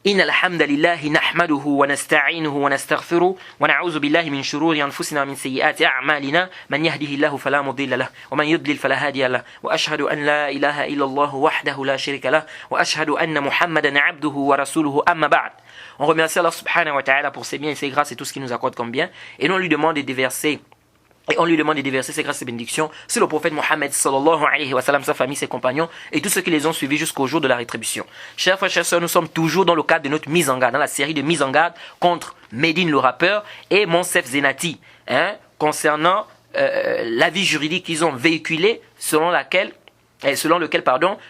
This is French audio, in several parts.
إن الحمد لله نحمده ونستعينه ونستغفره ونعوذ بالله من شرور أنفسنا ومن سيئات أعمالنا من يهده الله فلا مضل له ومن يضلل فلا هادي له وأشهد أن لا إله إلا الله وحده لا شريك له وأشهد أن محمدا عبده ورسوله أما بعد. On remercie Allah subhanahu wa ta'ala pour ses biens et ses grâces et tout ce qu'il nous accorde comme bien, et on lui demande de déverser ses grâces et bénédictions sur le prophète Mohammed sallallahu alayhi wa sallam, sa famille, ses compagnons et tous ceux qui les ont suivis jusqu'au jour de la rétribution. Chers frères, chers sœurs, nous sommes toujours dans le cadre de notre mise en garde, dans la série de mise en garde contre Medine le rappeur et Monsef Zenati, concernant l'avis juridique qu'ils ont véhiculé selon lequel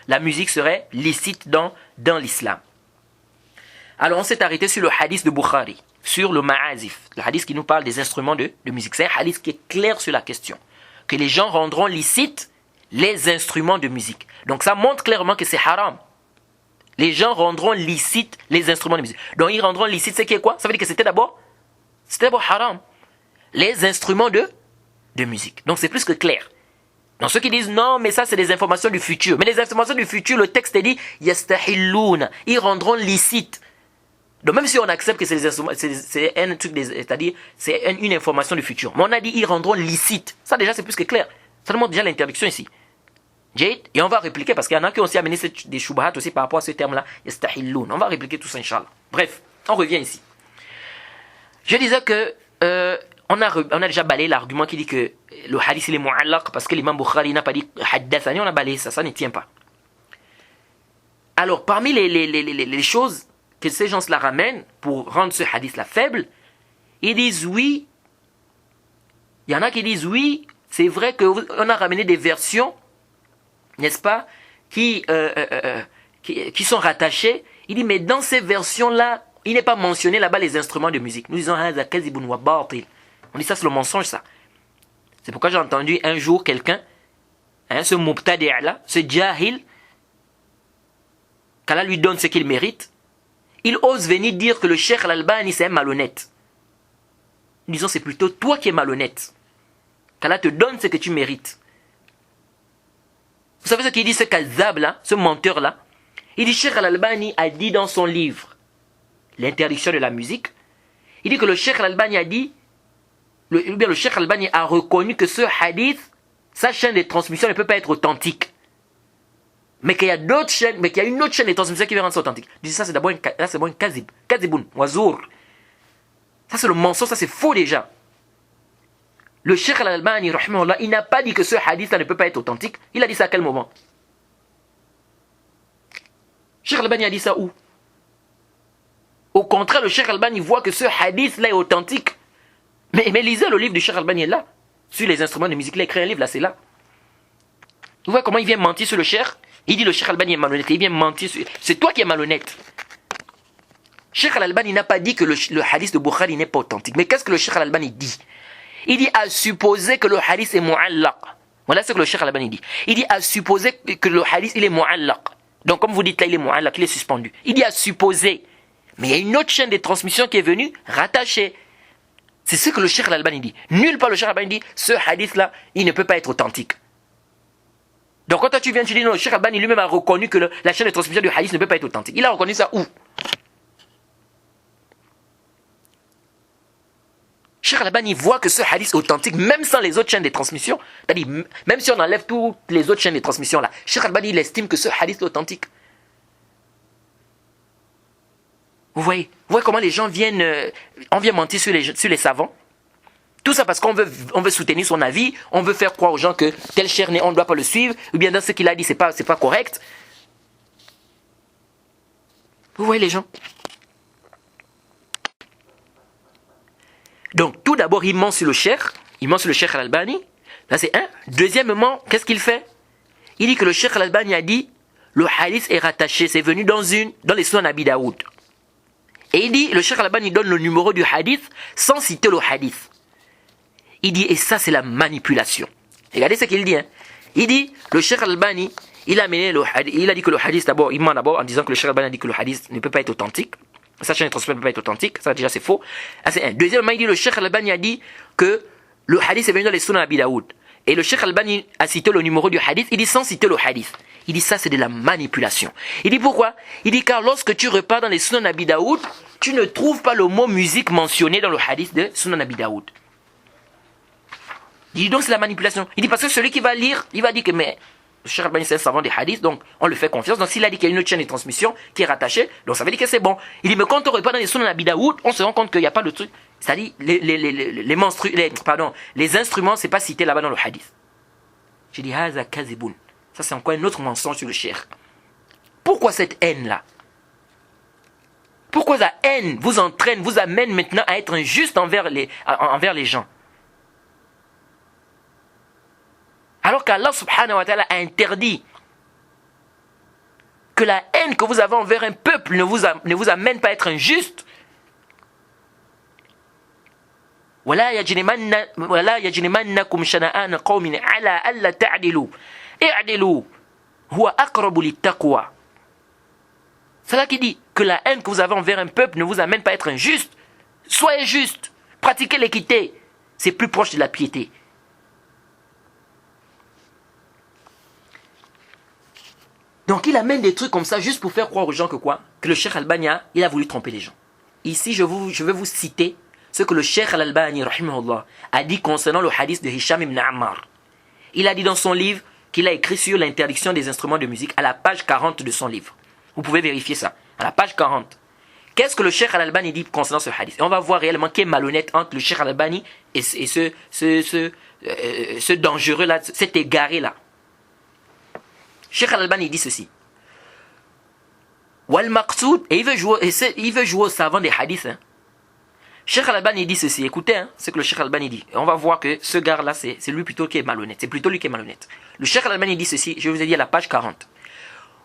la musique serait licite dans l'islam. Alors on s'est arrêté sur le hadith de Bukhari, sur le ma'azif, le hadith qui nous parle des instruments de musique. C'est un hadith qui est clair sur la question, que les gens rendront licite les instruments de musique. Donc ça montre clairement que c'est haram. Les gens rendront licite les instruments de musique. Donc ils rendront licite, c'est quoi? Ça veut dire que c'était d'abord haram. Les instruments de musique. Donc c'est plus que clair. Donc ceux qui disent non, mais ça c'est des informations du futur. Mais les informations du futur, le texte dit yastahilluna, ils rendront licite. Donc même si on accepte que c'est des instruments, c'est un truc, c'est-à-dire c'est une information du futur. Mais on a dit ils rendront licite. Ça déjà c'est plus que clair. Ça demande déjà l'interdiction ici. Et on va répliquer parce qu'il y en a qui ont aussi amené des shubhat aussi par rapport à ce terme-là. Yastahillun. On va répliquer tout ça, Inch'Allah. Bref, on revient ici. Je disais que on a déjà balayé l'argument qui dit que le hadith il est mu'allaq parce que l'imam Bukhari n'a pas dit haddathani. On a balayé ça ne tient pas. Alors parmi les choses que ces gens la ramènent pour rendre ce hadith-là faible, ils disent oui. Il y en a qui disent oui, c'est vrai qu'on a ramené des versions, n'est-ce pas, qui sont rattachées. Il dit, mais dans ces versions-là, il n'est pas mentionné là-bas les instruments de musique. Nous disons, on dit ça, c'est le mensonge, ça. C'est pourquoi j'ai entendu un jour quelqu'un, ce mubtadi'-là, ce jahil, qu'Allah lui donne ce qu'il mérite, il ose venir dire que le Cheikh Al-Albani c'est un malhonnête. Nous disons c'est plutôt toi qui es malhonnête. Qu'Allah te donne ce que tu mérites. Vous savez ce qu'il dit, ce kazab là, ce menteur là? Il dit Cheikh Al-Albani a dit dans son livre l'interdiction de la musique. Il dit que le Cheikh Al-Albani a dit, le Cheikh Al-Albani a reconnu que ce hadith, sa chaîne de transmission ne peut pas être authentique. Mais qu'il y a d'autres chaînes, mais qu'il y a une autre chaîne de transmission qui va rendre ça authentique. Je dis ça, c'est d'abord une kazib. Kaziboun, wazour. Ça, c'est le mensonge, ça, c'est faux déjà. Le Cheikh Al-Albani, rahimahullah, il n'a pas dit que ce hadith-là ne peut pas être authentique. Il a dit ça à quel moment? Cheikh Al-Albani a dit ça où? Au contraire, le Cheikh Al-Albani voit que ce hadith-là est authentique. Mais lisez le livre du Cheikh Al-Albani est là. Sur les instruments de musique, il a écrit un livre, là, c'est là. Vous voyez comment il vient mentir sur le Cheikh? Il dit le Cheikh Al-Albani est malhonnête. Il vient mentir sur... C'est toi qui es malhonnête. Cheikh Al-Albani n'a pas dit que le hadith de Bukhari n'est pas authentique. Mais qu'est-ce que le Cheikh Al-Albani dit? Il dit à supposer que le hadith est mu'allaq. Voilà ce que le Cheikh Al-Albani dit. Il dit à supposer que le hadith il est mu'allaq. Donc comme vous dites là, il est mu'allaq, il est suspendu. Il dit à supposer. Mais il y a une autre chaîne de transmission qui est venue rattachée. C'est ce que le Cheikh Al-Albani dit. Nulle part le Cheikh Al-Albani dit ce hadith-là, il ne peut pas être authentique. Donc quand toi tu viens, tu dis non, le Cheikh Al-Albani lui-même a reconnu que la chaîne de transmission du hadith ne peut pas être authentique. Il a reconnu ça où? Cheikh Al-Albani voit que ce hadith est authentique même sans les autres chaînes de transmission. C'est-à-dire, même si on enlève toutes les autres chaînes de transmission là, Cheikh Al-Albani il estime que ce hadith est authentique. Vous voyez comment les gens on vient mentir sur les savants. Tout ça parce qu'on veut soutenir son avis, on veut faire croire aux gens que tel cheikh on ne doit pas le suivre, ou bien dans ce qu'il a dit c'est pas correct. Vous voyez les gens? Donc tout d'abord il ment sur le cheikh Al-Albani, là c'est un. Deuxièmement, qu'est-ce qu'il fait? Il dit que le cheikh Al-Albani a dit le hadith est rattaché, c'est venu dans les Sunan Abi Daoud. Et il dit, le cheikh Al-Albani donne le numéro du hadith sans citer le hadith. Il dit, et ça c'est la manipulation. Regardez ce qu'il dit. Il dit, le cheikh Al-Albani, il a dit que le hadith d'abord, il ment d'abord en disant que le cheikh Al-Albani a dit que le hadith ne peut pas être authentique. Sa chaîne de transmission ne peut pas être authentique. Ça déjà c'est faux. C'est un. Deuxièmement, il dit, le cheikh Al-Albani a dit que le hadith est venu dans les Sunan Abi Daoud. Et le cheikh Al-Albani a cité le numéro du hadith, il dit sans citer le hadith. Il dit ça c'est de la manipulation. Il dit pourquoi? Il dit car lorsque tu repars dans les Sunan Abi Daoud, tu ne trouves pas le mot musique mentionné dans le hadith de Sunan Abi Daoud. Il dit donc c'est la manipulation. Il dit parce que celui qui va lire, il va dire que mais le Cheikh Albani c'est un savant des hadiths, donc on le fait confiance. Donc s'il a dit qu'il y a une autre chaîne de transmission qui est rattachée, donc ça veut dire que c'est bon. Il dit mais quand on repart dans les Sunan Abi Daoud, on se rend compte qu'il n'y a pas de truc. C'est-à-dire les instruments c'est pas cité là-bas dans le hadith. J'ai dit haza kazibun. Ça c'est encore un autre mensonge sur le Cheikh. Pourquoi cette haine-là? Pourquoi la haine vous entraîne, vous amène maintenant à être injuste envers les gens? Alors qu'Allah subhanahu wa ta'ala a interdit que la haine que vous avez envers un peuple ne vous amène pas à être injuste. ولا يجرمنكم شنآن قوم على ألا تعدلوا اعدلوا هو أقرب للتقوى. C'est là qui dit que la haine que vous avez envers un peuple ne vous amène pas à être injuste. Soyez juste, pratiquez l'équité, c'est plus proche de la piété. Donc il amène des trucs comme ça juste pour faire croire aux gens que quoi? Que le Cheikh Albani il a voulu tromper les gens. Ici je vais vous citer ce que le Cheikh Al-Albani rahimahullah a dit concernant le hadith de Hisham ibn Ammar. Il a dit dans son livre qu'il a écrit sur l'interdiction des instruments de musique à la page 40 de son livre. Vous pouvez vérifier ça, à la page 40. Qu'est-ce que le Cheikh Al-Albani dit concernant ce hadith? Et on va voir réellement qui est malhonnête entre le Cheikh Al-Albani et ce dangereux là, cet égaré là. Cheikh Al-Albani dit ceci. Wal maqsoud, et il veut jouer au savant des hadiths. Hein. Cheikh Al-Albani dit ceci. Écoutez ce que le Cheikh Al-Albani dit. Et on va voir que ce gars-là, c'est lui plutôt qui est malhonnête. C'est plutôt lui qui est malhonnête. Le Cheikh Al-Albani dit ceci. Je vous ai dit à la page 40.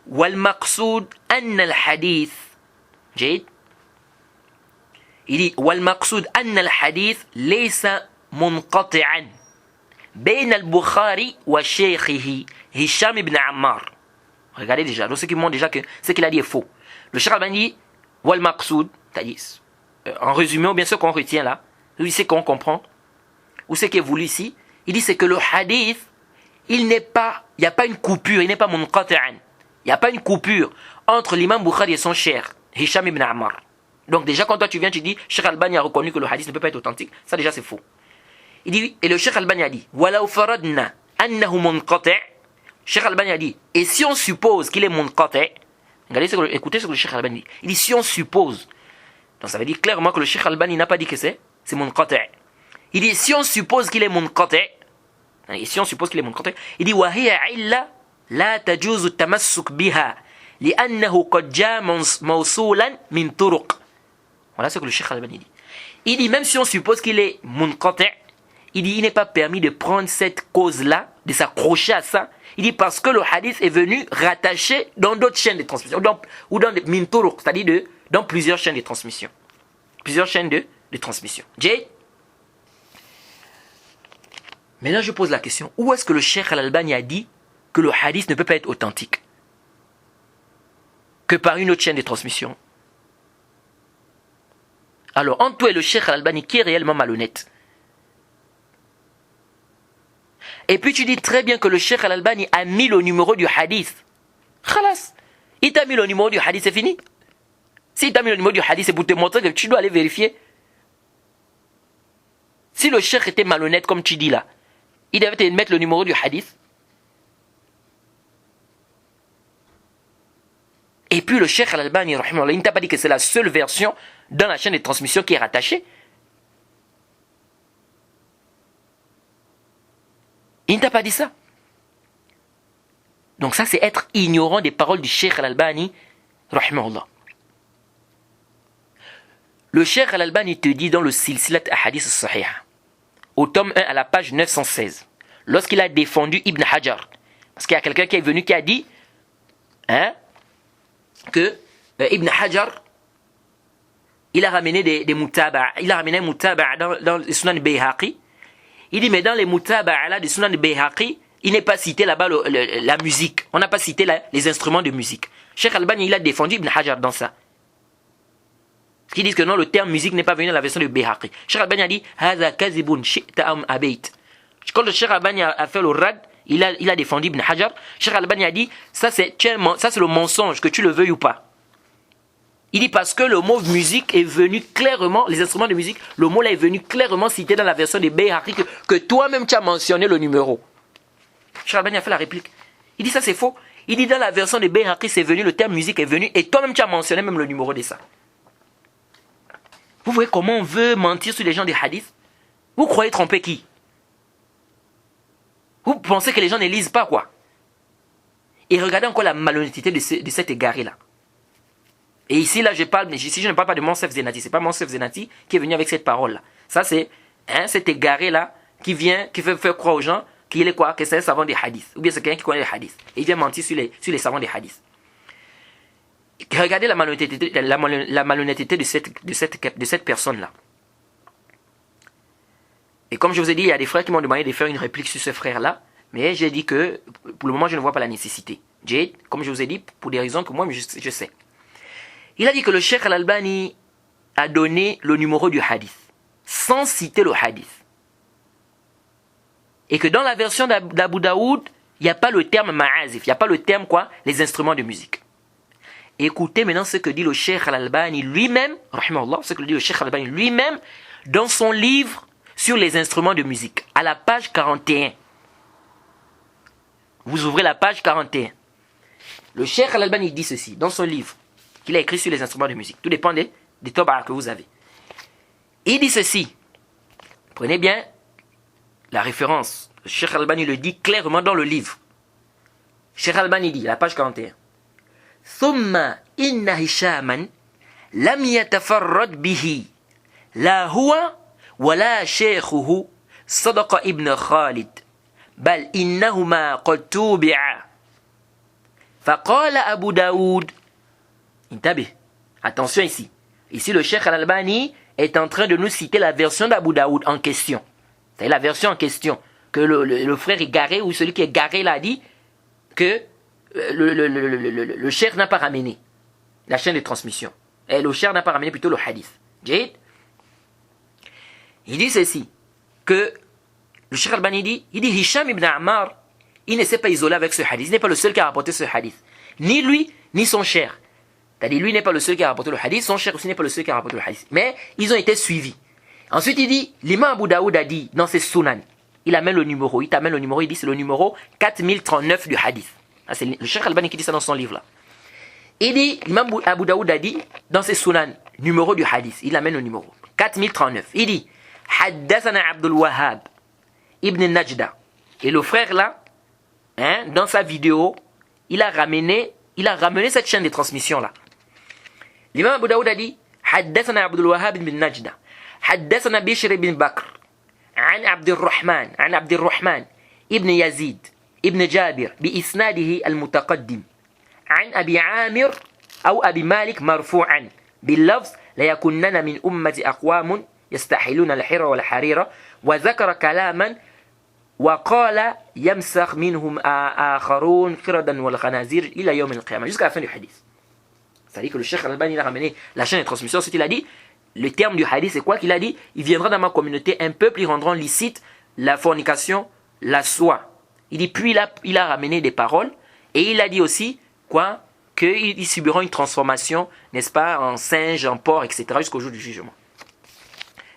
Wal maqsoud anna al-hadith. Jade. Il dit wal maqsoud anna al-hadith laysa munqati'an بين البخاري وشيخه هشام ibn Ammar. Regardez déjà, donc ce qui montre déjà que ce qu'il a dit est faux. Le Cheikh Albani dit wal maqsoud, c'est-à-dire en résumé ou bien ce qu'on retient là, ou ce qu'on comprend, ou ce qui est voulu ici, il dit c'est que le hadith, il n'y a pas une coupure, il n'est pas munqati'an. Il n'y a pas une coupure entre l'imam Bukhari et son cher Hisham ibn Ammar. Donc déjà quand toi tu viens tu dis Cheikh Albani a reconnu que le hadith ne peut pas être authentique, ça déjà c'est faux. Il dit, et le Cheikh Albani a dit, Walaw faradna annahu munqati'. Cheikh Albani a dit, et si on suppose qu'il est munqati', écoutez ce que le Cheikh Albani dit. Il dit, si on suppose, donc ça veut dire clairement que le Cheikh Albani n'a pas dit que c'est munqati'. Il dit, si on suppose qu'il est munqati', et si on suppose qu'il est munqati', il dit, wa hiya illa la tajuzu tamassuk biha, li'annahu qad jaa mawsulan min turuq. Voilà ce que le Cheikh Albani dit. Il dit, même si on suppose qu'il est munqati', il dit, il n'est pas permis de prendre cette cause-là, de s'accrocher à ça. Il dit, parce que le hadith est venu rattaché dans d'autres chaînes de transmission, ou dans des minturuq, c'est-à-dire dans plusieurs chaînes de transmission. Plusieurs chaînes de transmission. Jay? Maintenant, je pose la question, où est-ce que le Cheikh Al-Albani a dit que le hadith ne peut pas être authentique? Que par une autre chaîne de transmission? Alors, entre toi et le Cheikh Al-Albani, qui est réellement malhonnête? Et puis tu dis très bien que le Cheikh Al-Albani a mis le numéro du hadith. Khalas. Il t'a mis le numéro du hadith, c'est fini. S'il t'a mis le numéro du hadith, c'est pour te montrer que tu dois aller vérifier. Si le Cheikh était malhonnête, comme tu dis là, il devait te mettre le numéro du hadith. Et puis le Cheikh Al-Albani, il ne t'a pas dit que c'est la seule version dans la chaîne de transmission qui est rattachée. Il ne t'a pas dit ça. Donc ça, c'est être ignorant des paroles du Cheikh Al-Albani, rahimahullah. Le Cheikh Al-Albani te dit dans le Silsilat Ahadith Sahih, au tome 1 à la page 916, lorsqu'il a défendu Ibn Hajar, parce qu'il y a quelqu'un qui est venu qui a dit que Ibn Hajar, il a ramené des mutaba'a, il a ramené un mutaba'a dans le Sunan Bayhaqi. Il dit, mais dans les mutaba'a de Sunan Bayhaqi, il n'est pas cité là-bas la musique. On n'a pas cité les instruments de musique. Cheikh Albani, il a défendu Ibn Hajar dans ça. Qui disent que non, le terme musique n'est pas venu dans la version de Bayhaqi. Cheikh Albani a dit, Haza kazibun shi'ta am abait. Quand le Cheikh Albani a fait le rad, il a défendu Ibn Hajar. Cheikh Al-Albani a dit, ça c'est le mensonge, que tu le veuilles ou pas. Il dit parce que le mot musique est venu clairement, les instruments de musique, le mot là est venu clairement cité dans la version de Bayhaqi que toi-même tu as mentionné le numéro. Cheikh Al-Albani a fait la réplique. Il dit ça c'est faux. Il dit dans la version de Bayhaqi c'est venu, le terme musique est venu et toi-même tu as mentionné même le numéro de ça. Vous voyez comment on veut mentir sur les gens des hadiths? Vous croyez tromper qui? Vous pensez que les gens ne lisent pas quoi? Et regardez encore la malhonnêteté de cet égaré-là. Et ici, là, je ne parle pas de Monsef Zenati. Ce n'est pas Monsef Zenati qui est venu avec cette parole-là. Ça, c'est cet égaré-là qui fait faire croire aux gens qu'il est quoi? Que c'est un savant des hadiths. Ou bien c'est quelqu'un qui connaît les hadiths. Et il vient mentir sur les savants des hadiths. Regardez la malhonnêteté de cette personne-là. Et comme je vous ai dit, il y a des frères qui m'ont demandé de faire une réplique sur ce frère-là. Mais j'ai dit que, pour le moment, je ne vois pas la nécessité. Comme je vous ai dit, pour des raisons que moi, je sais. Il a dit que le Cheikh Al-Albani a donné le numéro du hadith, sans citer le hadith. Et que dans la version d'Abu Daoud, il n'y a pas le terme ma'azif, il n'y a pas le terme quoi? Les instruments de musique. Écoutez maintenant ce que dit le Cheikh Al-Albani lui-même, ce que dit le Cheikh Al-Albani lui-même, dans son livre sur les instruments de musique, à la page 41. Vous ouvrez la page 41. Le Cheikh Al-Albani dit ceci, dans son livre, qu'il a écrit sur les instruments de musique. Tout dépend des tabars que vous avez. Il dit ceci. Prenez bien la référence. Le Cheikh Al-Albani le dit clairement dans le livre. Cheikh Al-Albani dit, la page 41. ثم إن هشاما لم يتفرد به لا هو ولا شيخه صدق ابن خالد بل إنهما قد توبعا فقال أبو داود انتبه. Attention ici. Ici, le Cheikh Al-Albani est en train de nous citer la version d'Abu Daoud en question. C'est la version en question que le frère égaré ou celui qui est garé l'a dit que le Cheikh n'a pas ramené la chaîne de transmission. Et le Cheikh n'a pas ramené plutôt le hadith. Il dit ceci, que le Cheikh Al-Albani dit Hisham ibn Ammar, il ne s'est pas isolé avec ce hadith. Il n'est pas le seul qui a rapporté ce hadith. Ni lui, ni son cher. C'est-à-dire, lui n'est pas le seul qui a rapporté le hadith, son cher aussi n'est pas le seul qui a rapporté le hadith. Mais ils ont été suivis. Ensuite, il dit, l'imam Abu Daoud a dit dans ses sunan, il amène le numéro, il dit c'est le numéro 4039 du hadith. Ah, c'est le Cheikh Al-Albani qui dit ça dans son livre là. Il dit, l'imam Abu Daoud a dit dans ses sunan, numéro du hadith, il amène le numéro 4039. Il dit, Haddathana Abdul Wahhab ibn Najda. Et le frère là, dans sa vidéo, il a ramené cette chaîne de transmission là. L'imam Abu Daoud a dit حدثنا عبد الوهاب بن نجدة حدثنا بشر بن بكر عن عبد الرحمن ابن يزيد ابن جابر بإسناده المتقدم عن أبي عامر أو أبي مالك مرفوعا باللفظ ليكونن من أمة أقوام يستحلون الحر والحرير وذكر كلاما وقال يمسخ منهم آخرون قردا والخنازير إلى يوم القيامة jusqu'à la fin du hadith. C'est-à-dire que le Cheikh Al-Albani a ramené la chaîne de transmission. Ensuite, il a dit, le terme du hadith, c'est quoi qu'il a dit? Il viendra dans ma communauté un peuple, ils rendront licite la fornication, la soie. Il dit, puis il a ramené des paroles, et il a dit aussi, quoi? Qu'ils subiront une transformation, n'est-ce pas, en singe, en porc, etc., jusqu'au jour du jugement.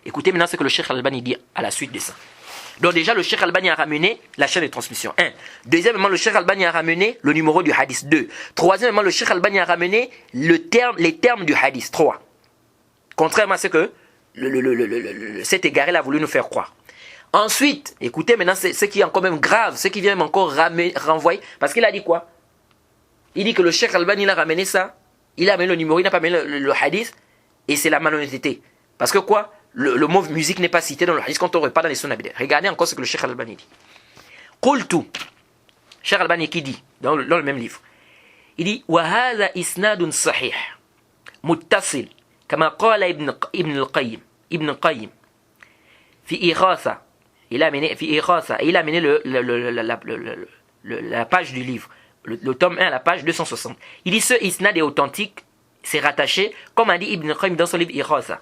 Écoutez maintenant ce que le Cheikh Al-Albani dit à la suite de ça. Donc déjà, le Cheikh Al-Albani a ramené la chaîne de transmission. 1. Deuxièmement, le Cheikh Al-Albani a ramené le numéro du hadith. 2. Troisièmement, le Cheikh Al-Albani a ramené les termes du hadith. 3. Contrairement à ce que cet égaré a voulu nous faire croire. Ensuite, écoutez maintenant ce qui est encore même grave, ce qui vient même encore renvoyer. Parce qu'il a dit quoi? Il dit que le Cheikh Al-Albani a ramené ça. Il a amené le numéro, il n'a pas amené le hadith. Et c'est la malhonnêteté. Parce que quoi? Le mot musique n'est pas cité dans le hadith quand on ne regarde pas dans les sunnah. Regardez encore ce que le Cheikh Al-Albani dit. Qultu, Cheikh Al-Albani qui dit dans le même livre, il dit وهذا إسناد صحيح متصل كما قال ابن القيم في إغاثة. Il a amené la page du livre, le tome 1 à la page 260. Il dit ce isnad est authentique, c'est rattaché comme a dit Ibn al-Qayyim dans son livre Ighatha.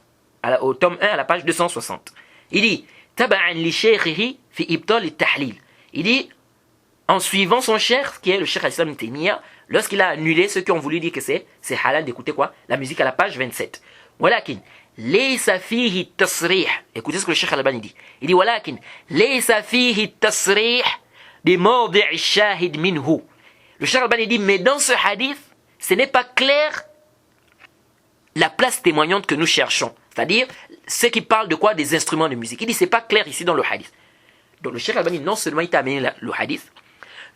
Au tome 1 à la page 260. Il dit Taba'an li shaykhihi fi ibtal al-tahlil. Il dit en suivant son cheikh, qui est le cheikh al-Islam Ibn Taymiyyah, lorsqu'il a annulé ceux qui ont voulu dire que c'est halal d'écouter quoi? La musique à la page 27. Walakin, laysa fihi tasrih. Écoutez ce que le cheikh al-Albani dit. Il dit, walakin, laysa fihi tasrih bi mawdi' ash-shahid minhu. Le cheikh al-Albani dit, mais dans ce hadith, ce n'est pas clair la place témoignante que nous cherchons. C'est-à-dire, ce qui parle de quoi? Des instruments de musique. Il dit, c'est pas clair ici dans le hadith. Donc le cheikh al-Albani, non seulement il t'a amené le hadith,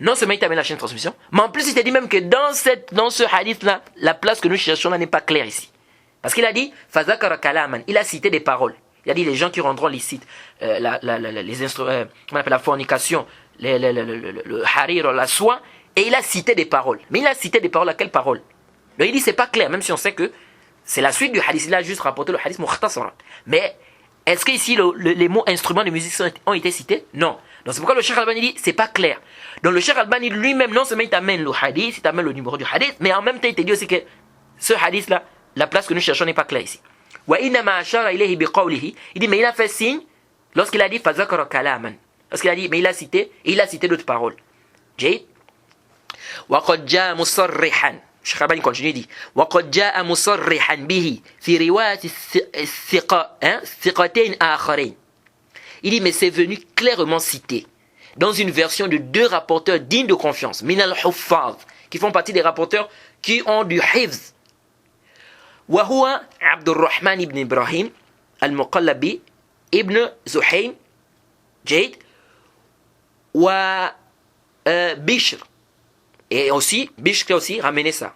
non seulement il t'a amené la chaîne de transmission, mais en plus il t'a dit même que dans ce hadith-là, la place que nous cherchons là n'est pas claire ici. Parce qu'il a dit, fazakara kalaman, il a cité des paroles. Il a dit, les gens qui rendront licites, les instruments, on appelle la fornication, le harir, la soie, et il a cité des paroles. Mais il a cité des paroles à quelles paroles? Donc il dit, c'est pas clair, même si on sait que c'est la suite du hadith, il a juste rapporté le hadith mukhtasara. Mais est-ce que ici les mots instruments de musique ont été cités? Non. Donc c'est pourquoi le cheikh al-Albani dit, c'est pas clair. Donc le cheikh al-Albani lui-même, non seulement il t'amène le hadith, il t'amène le numéro du hadith, mais en même temps il te dit aussi que ce hadith-là, la place que nous cherchons n'est pas claire ici. Il dit, mais il a fait signe lorsqu'il a dit fazakara kalaman. Lorsqu'il a dit, mais il a cité, et il a cité d'autres paroles. Jay. وقد جاء مصرحا. الشيخ الألباني continue dit وقد جاء مصرحا به في رواية الثقتين آخرين. Il dit, mais c'est venu clairement cité dans une version de deux rapporteurs dignes de confiance, min al-huffaz, qui font partie des rapporteurs qui ont du hifz. وهو عبد الرحمن ibn Ibrahim al-Muqallabi ibn Zuhaym جيد Bishr. Et aussi, Bishr a aussi ramené ça.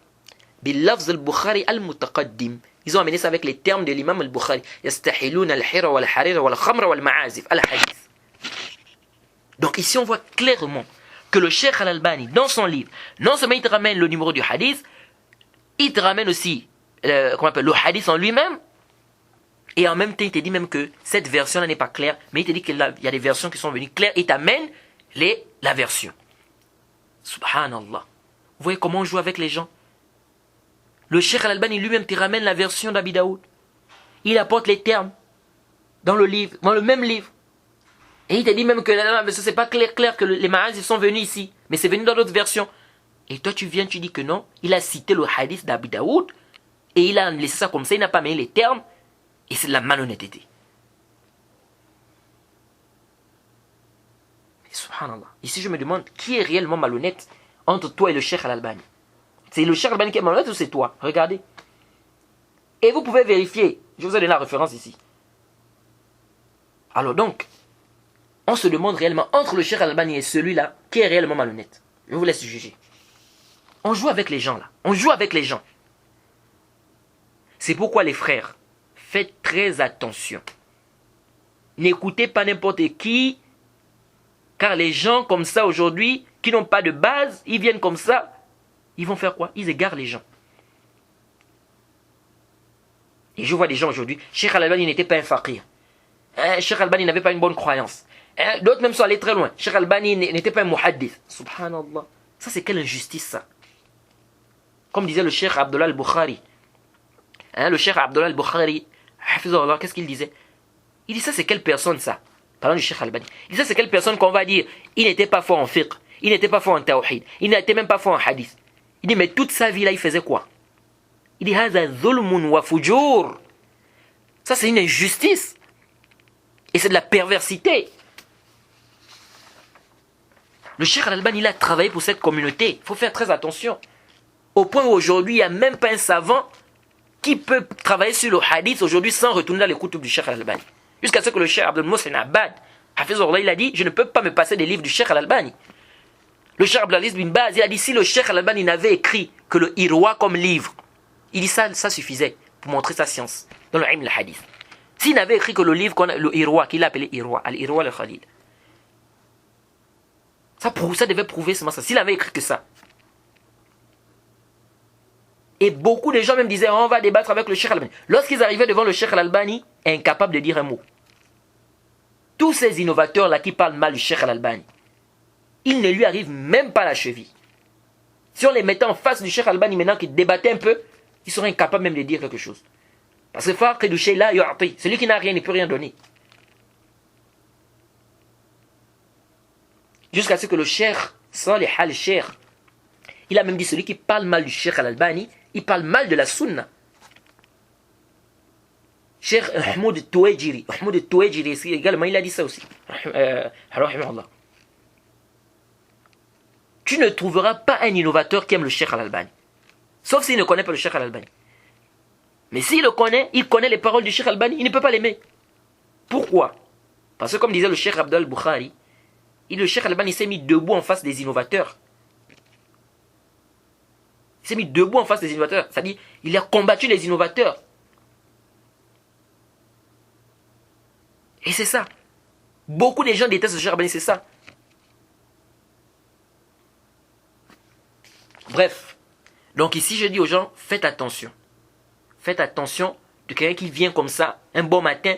Bil-lafz al-Bukhari al-Mutaqaddim. Ils ont amené ça avec les termes de l'imam al-Bukhari. Yastahiluna al-hira wal-harira wal-khamra wal-ma'azif. Al-hadith. Donc ici on voit clairement que le cheikh al-Albani, dans son livre, non seulement il te ramène le numéro du hadith, il te ramène aussi le hadith en lui-même, et en même temps il te dit même que cette version-là n'est pas claire, mais il te dit qu'il y a des versions qui sont venues claires, et il t'amène la version. Subhanallah. Vous voyez comment on joue avec les gens? Le cheikh al-Albani lui-même te ramène la version d'Abi Daoud. Il apporte les termes dans le livre, dans le même livre. Et il te dit même que c'est pas clair que les ma'azif sont venus ici, mais c'est venu dans d'autres versions. Et toi tu viens, tu dis que non, il a cité le hadith d'Abi Daoud, et il a laissé ça comme ça, il n'a pas mis les termes, et c'est de la malhonnêteté. Et subhanallah. Ici je me demande qui est réellement malhonnête entre toi et le cheikh al-Albani. C'est le cheikh al-Albani qui est malhonnête ou c'est toi? Regardez. Et vous pouvez vérifier. Je vous ai donné la référence ici. Alors donc, on se demande réellement entre le cheikh al-Albani et celui-là qui est réellement malhonnête. Je vous laisse juger. On joue avec les gens là. On joue avec les gens. C'est pourquoi les frères, faites très attention. N'écoutez pas n'importe qui, car les gens comme ça aujourd'hui, qui n'ont pas de base, ils viennent comme ça, ils vont faire quoi? Ils égarent les gens. Et je vois des gens aujourd'hui, Cheikh al-Albani n'était pas un faqih. Cheikh al-Albani n'avait pas une bonne croyance. D'autres même sont allés très loin. Cheikh al-Albani n'était pas un muhaddith. Subhanallah. Ça c'est quelle injustice ça? Comme disait le Cheikh Abdullah al-Bukhari. Le Cheikh Abdullah al-Bukhari, qu'est-ce qu'il disait? Il dit ça c'est quelle personne ça? Parlant du Cheikh al-Albani. Il dit ça c'est quelle personne qu'on va dire, il n'était pas fort en fiqh, il n'était pas fort en tawhid, il n'était même pas fort en hadith. Il dit mais toute sa vie là il faisait quoi? Il dit hadha zulmun wa fujur. Ça c'est une injustice. Et c'est de la perversité. Le Cheikh al-Albani il a travaillé pour cette communauté. Il faut faire très attention. Au point où aujourd'hui il n'y a même pas un savant qui peut travailler sur le hadith aujourd'hui sans retourner dans les kutub du Cheikh al-Albani. Jusqu'à ce que le Cheikh Abdel Mohsen Abad, Hafizullah, il a dit, je ne peux pas me passer des livres du Cheikh al-Albani. Le Cheikh Abdelaziz bin Baz, il a dit, si le Cheikh al-Albani n'avait écrit que le Irwa comme livre, il dit ça suffisait pour montrer sa science dans le ilm al-hadith. S'il n'avait écrit que le livre, le Irwa, qu'il a appelé Irwa, al-Irwa al-Khalil, ça devait prouver seulement ça. S'il avait écrit que ça. Et beaucoup de gens même disaient, on va débattre avec le Cheikh al-Albani. Lorsqu'ils arrivaient devant le Cheikh al-Albani, incapables de dire un mot. Tous ces innovateurs-là qui parlent mal du Cheikh al-Albani, il ne lui arrive même pas la cheville. Si on les mettait en face du Cheikh al-Albani maintenant qui débattait un peu, ils seraient incapables même de dire quelque chose. Parce que Faqih du Cheikh là, celui qui n'a rien ne peut rien donner. Jusqu'à ce que le Cheikh Salih al-Sheikh, il a même dit celui qui parle mal du Cheikh al-Albani, il parle mal de la Sunna. Cheikh Ahmoud Touejiri également, il a dit ça aussi. Tu ne trouveras pas un innovateur qui aime le Cheikh al-Albani. Sauf s'il ne connaît pas le Cheikh al-Albani. Mais s'il le connaît, il connaît les paroles du Cheikh al-Albani, il ne peut pas l'aimer. Pourquoi? Parce que comme disait le Cheikh Abdel Bukhari, le Cheikh al-Albani s'est mis debout en face des innovateurs. Il s'est mis debout en face des innovateurs. C'est-à-dire, il a combattu les innovateurs. Et c'est ça. Beaucoup de gens détestent le Cheikh al-Albani, c'est ça. Bref. Donc ici, je dis aux gens, faites attention. Faites attention de quelqu'un qui vient comme ça, un bon matin,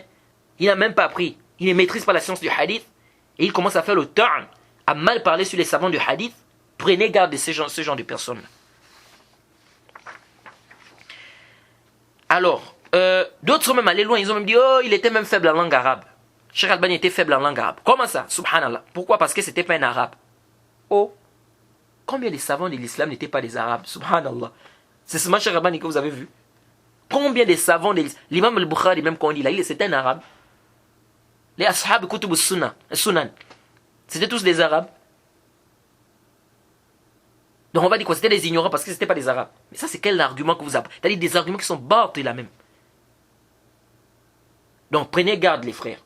il n'a même pas appris, il ne maîtrise pas la science du hadith, et il commence à faire le turn, à mal parler sur les savants du hadith. Prenez garde de ce genre de personnes. Alors, d'autres sont même allés loin, ils ont même dit, oh, il était même faible en langue arabe. Cheikh al-Albani était faible en langue arabe. Comment ça? Subhanallah. Pourquoi? Parce que c'était pas un arabe. Oh, combien de savants de l'islam n'étaient pas des arabes? Subhanallah. C'est seulement Cheikh al-Albani que vous avez vu. Combien de savants de l'islam? L'imam al-Bukhari, même quand on dit là, c'était un arabe. Les ashab kutub sunan, c'était tous des arabes. Donc on va dire quoi? C'était des ignorants parce que c'était pas des arabes. Mais ça, c'est quel argument que vous avez? C'est-à-dire des arguments qui sont bâtis là même. Donc prenez garde, les frères.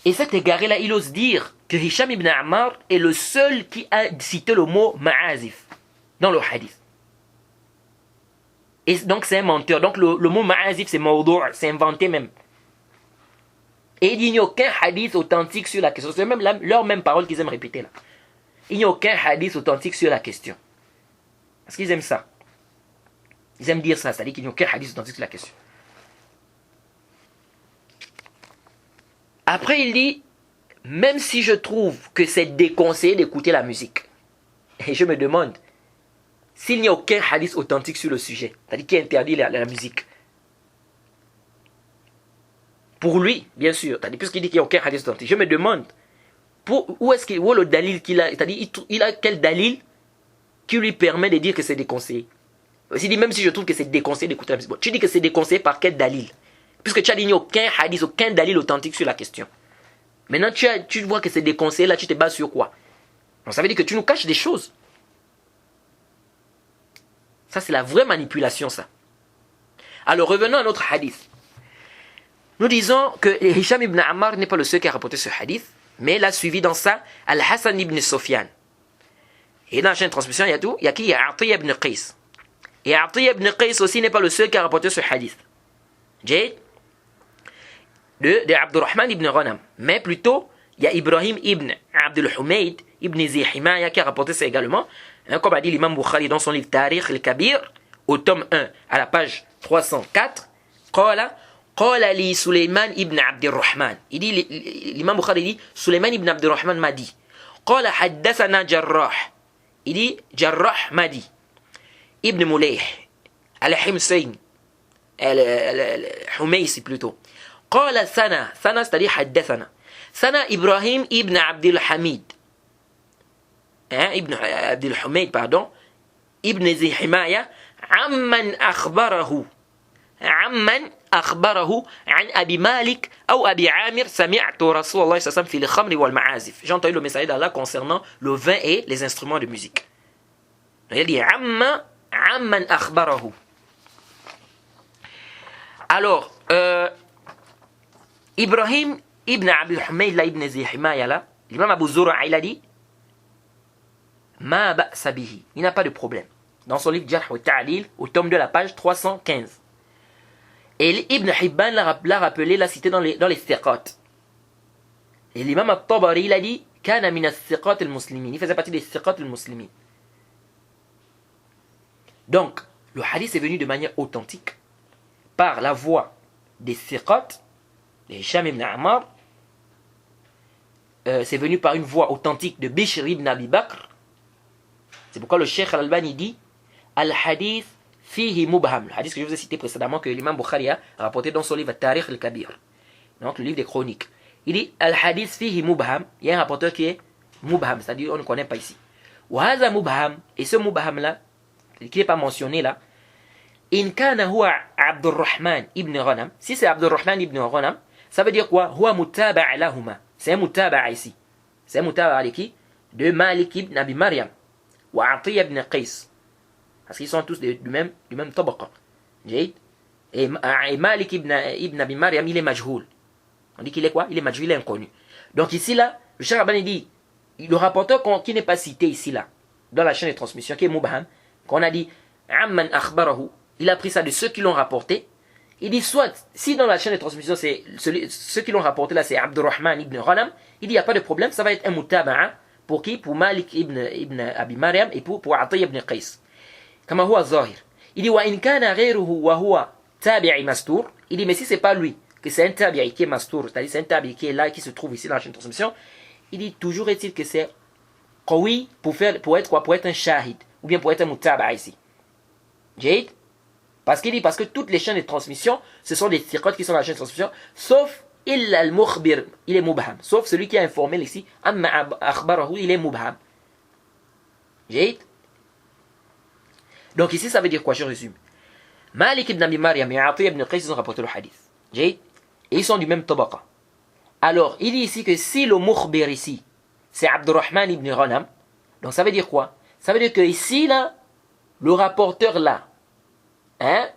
Et cet égaré-là, il ose dire que Hisham ibn Ammar est le seul qui a cité le mot ma'azif dans le hadith. Et donc c'est un menteur. Donc le mot ma'azif, c'est mawdou', c'est inventé même. Et il n'y a aucun hadith authentique sur la question. C'est même leur même parole qu'ils aiment répéter là. Il n'y a aucun hadith authentique sur la question. Parce qu'ils aiment ça. Ils aiment dire ça, c'est-à-dire qu'il n'y a aucun hadith authentique sur la question. Après, il dit, même si je trouve que c'est déconseillé d'écouter la musique, et je me demande s'il n'y a aucun hadith authentique sur le sujet, c'est-à-dire qui interdit la musique. Pour lui, bien sûr, puisqu'il dit qu'il n'y a aucun hadith authentique, je me demande où est le dalil qu'il a, c'est-à-dire il a quel dalil qui lui permet de dire que c'est déconseillé. Il dit, même si je trouve que c'est déconseillé d'écouter la musique, bon, tu dis que c'est déconseillé par quel dalil? Puisque tu as dit qu'il n'y a aucun hadith, aucun dalil authentique sur la question. Maintenant, tu vois que c'est déconseillé, là, tu te bases sur quoi? Donc, ça veut dire que tu nous caches des choses. Ça, c'est la vraie manipulation, ça. Alors, revenons à notre hadith. Nous disons que Hisham ibn Ammar n'est pas le seul qui a rapporté ce hadith, mais il a suivi dans ça Al-Hassan ibn Sufyan. Et dans la chaîne de transmission, il y a tout. Il y a qui? Il y a Atiyya ibn Qais. Et Atiyya ibn Qais aussi n'est pas le seul qui a rapporté ce hadith. Jade de Abdurrahman ibn Ghanam. Mais plutôt, il y a Ibrahim ibn Abdul Humayd ibn Zihimaya qui a rapporté ça également. Comme a dit l'imam Bukhari dans son livre Tarikh al-Kabir, au tome 1, à la page 304, Qala li Suleyman ibn Abdurrahman. Il dit, l'imam Bukhari dit, Suleyman ibn Abdurrahman m'a dit. Qala haddathana Jarrah. Il dit, Jarrah m'a dit. Ibn Mulayh, al-Himsayn, al-Humaysi plutôt. قال ثنا c'est-à-dire حدثنا ثنا إبراهيم ابن عبد الحميد ابن عبد الحميد pardon ابن ذي حماية عمن أخبره عن أبي مالك أو أبي عامر سمعت رسول الله صلى الله عليه وسلم في الخمر والمعازف. J'ai entendu le message d'Allah concernant le vin et les instruments de musique. Il dit عمن أخبره. Alors Ibrahim ibn Abdul Humayd ibn Zihimaya là, l'imam Abu Zur'a il a dit Ma ba'sa bihi, il n'a pas de problème. Dans son livre Jarh wa Ta'dil, au tome 2, la page 315. Et Ibn Hibban l'a rappelé, l'a cité dans les thiqat. Et l'imam At-Tabari il a dit Kana min as-thiqat al-muslimin, il faisait partie des thiqat al-muslimin. Donc, le hadith est venu de manière authentique par la voix des thiqat. Hisham ibn Ammar, c'est venu par une voix authentique de Bishr ibn Abi Bakr. C'est pourquoi le Cheikh al-Albani dit Al-Hadith fihi mubham. Le hadith que je vous ai cité précédemment, que l'imam Bukhari a rapporté dans son livre Tarikh al-Kabir, donc le livre des chroniques. Il dit Al-Hadith fihi mubham. Il y a un rapporteur qui est Mubham, c'est-à-dire on ne connaît pas ici. Wahaza Mubham, et ce Mubham là, qui n'est pas mentionné là, In kana huwa Abdurrahman ibn Ghanam, si c'est Abdurrahman ibn Ghanam, ça veut dire quoi? Huwa mutaba'a lahuma. C'est un mutaba'a ici. C'est un mutaba'a avec qui? De Malik ibn Abi Maryam. Wa Atiyya ibn Qais. Parce qu'ils sont tous du même tabaqa. Et Malik ibn Abi Maryam, il est majhoul. On dit qu'il est quoi? Il est majhoul, il est inconnu. Donc ici là, le Cheikh Albani dit, le rapporteur qui n'est pas cité ici là, dans la chaîne de transmission, qui est Mubham, qu'on a dit, Amman akhbarahu, il a pris ça de ceux qui l'ont rapporté. Il dit soit, si dans la chaîne de transmission, c'est ceux qui l'ont rapporté là, c'est Abdurrahman ibn Ghanam, il dit, il n'y a pas de problème, ça va être un mutaba'a. Pour qui? Pour Malik ibn Abi Maryam et pour Atiyya ibn Qais. Kama huwa zahir. Il dit, wa in kana ghayruhu wa huwa tabi'i mastur. Il dit, mais si c'est pas lui, que c'est un tabi'i qui est mastur, c'est-à-dire c'est un tabi'i qui est là, qui se trouve ici dans la chaîne de transmission, il dit, toujours est-il que c'est qawi pour être quoi? Pour être un shahid, ou bien pour être un mutaba'a ici. Jade? Parce qu'il dit, parce que toutes les chaînes de transmission, ce sont des thiqat qui sont dans la chaîne de transmission, sauf illa al-mukhbir, il est mubham. Sauf celui qui a informé ici, amma akhbarahu, il est mubham. Jade? Donc ici, ça veut dire quoi? Je résume. Malik ibn Abi Maryam et Atiyya ibn Qais, ils ont rapporté le hadith. Jade? Et ils sont du même tabaqa. Alors, il dit ici que si le mukhbir ici, c'est Abdurrahman ibn Ghanam, donc ça veut dire quoi? Ça veut dire que ici, là, le rapporteur là, hein,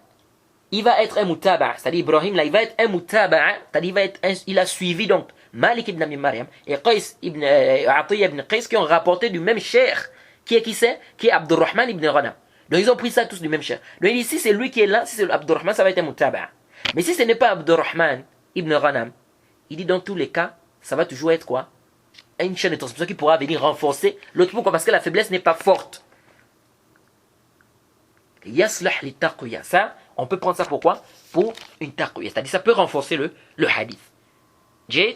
il va être un mutaba'a, c'est-à-dire Ibrahim là, il va être un mutaba'a, c'est-à-dire il a suivi donc Malik ibn Abi Maryam et Atiyya ibn Qais qui ont rapporté du même cheikh, qui est Abdurrahman ibn Ghanam. Donc ils ont pris ça tous du même cheikh. Donc ici c'est lui qui est là, si c'est Abdurrahman, ça va être un mutaba'a. Mais si ce n'est pas Abdurrahman ibn Ghanam, il dit dans tous les cas, ça va toujours être quoi? Une chaîne de transmission qui pourra venir renforcer l'autre. Pourquoi? Parce que la faiblesse n'est pas forte. Yaslah li taqwiya. Ça, on peut prendre ça pour quoi? Pour une taqwiya. C'est-à-dire ça peut renforcer le hadith. Jade.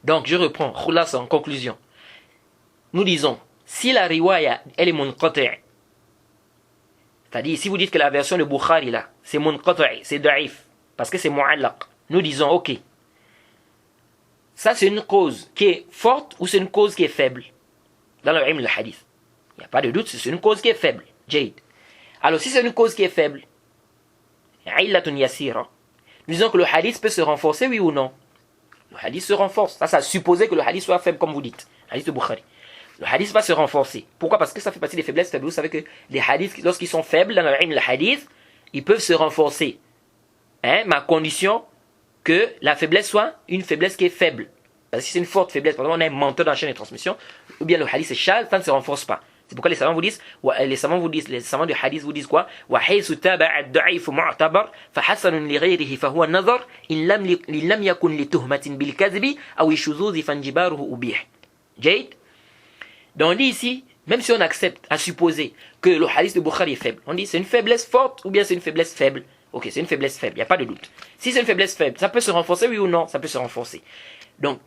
Donc je reprends. Khulas en conclusion. Nous disons, si la riwaya, elle est munqati', c'est-à-dire si vous dites que la version de Bukhari là, c'est munqati', c'est da'if, parce que c'est mu'allaq, nous disons, ok, ça c'est une cause qui est forte ou c'est une cause qui est faible dans le ilm le hadith? Il n'y a pas de doute, c'est une cause qui est faible. Jade. Alors si c'est une cause qui est faible, illatun yasira, nous disons que le hadith peut se renforcer, oui ou non? Le hadith se renforce. Ça supposait que le hadith soit faible, comme vous dites. Le hadith de Bukhari. Le hadith va se renforcer. Pourquoi? Parce que ça fait partie des faiblesses faibles. Vous savez que les hadiths, lorsqu'ils sont faibles dans le ilm le hadith, ils peuvent se renforcer. Hein? Mais à condition que la faiblesse soit une faiblesse qui est faible. Parce que si c'est une forte faiblesse, par exemple, on a un menteur dans la chaîne de transmission, ou bien le hadith est chal, ça ne se renforce pas. C'est pourquoi les savants du hadith vous disent quoi? وَحَيْثُ تَابَعَ الدَّعِيفُ مُعْتَبَرْ فَحَسَنٌ لِغَيْرِهِ فَهُوَ النَّظَرْ إِنْ لَمْ يَكُنْ لِتُهْمَةٍ بِالْكَذِبِ أَوْ الشُّذُوذِ فَانْجِبَارُهُ أُبِيحٌ. Jade. Donc on dit ici, même si on accepte à supposer que le hadith de Bukhari est faible, on dit c'est une faiblesse forte ou bien c'est une faiblesse faible. Ok, c'est une faiblesse faible, il n'y a pas de doute. Si c'est une faiblesse faible, ça peut se renforcer, oui ou non? Ça peut se renforcer. Donc,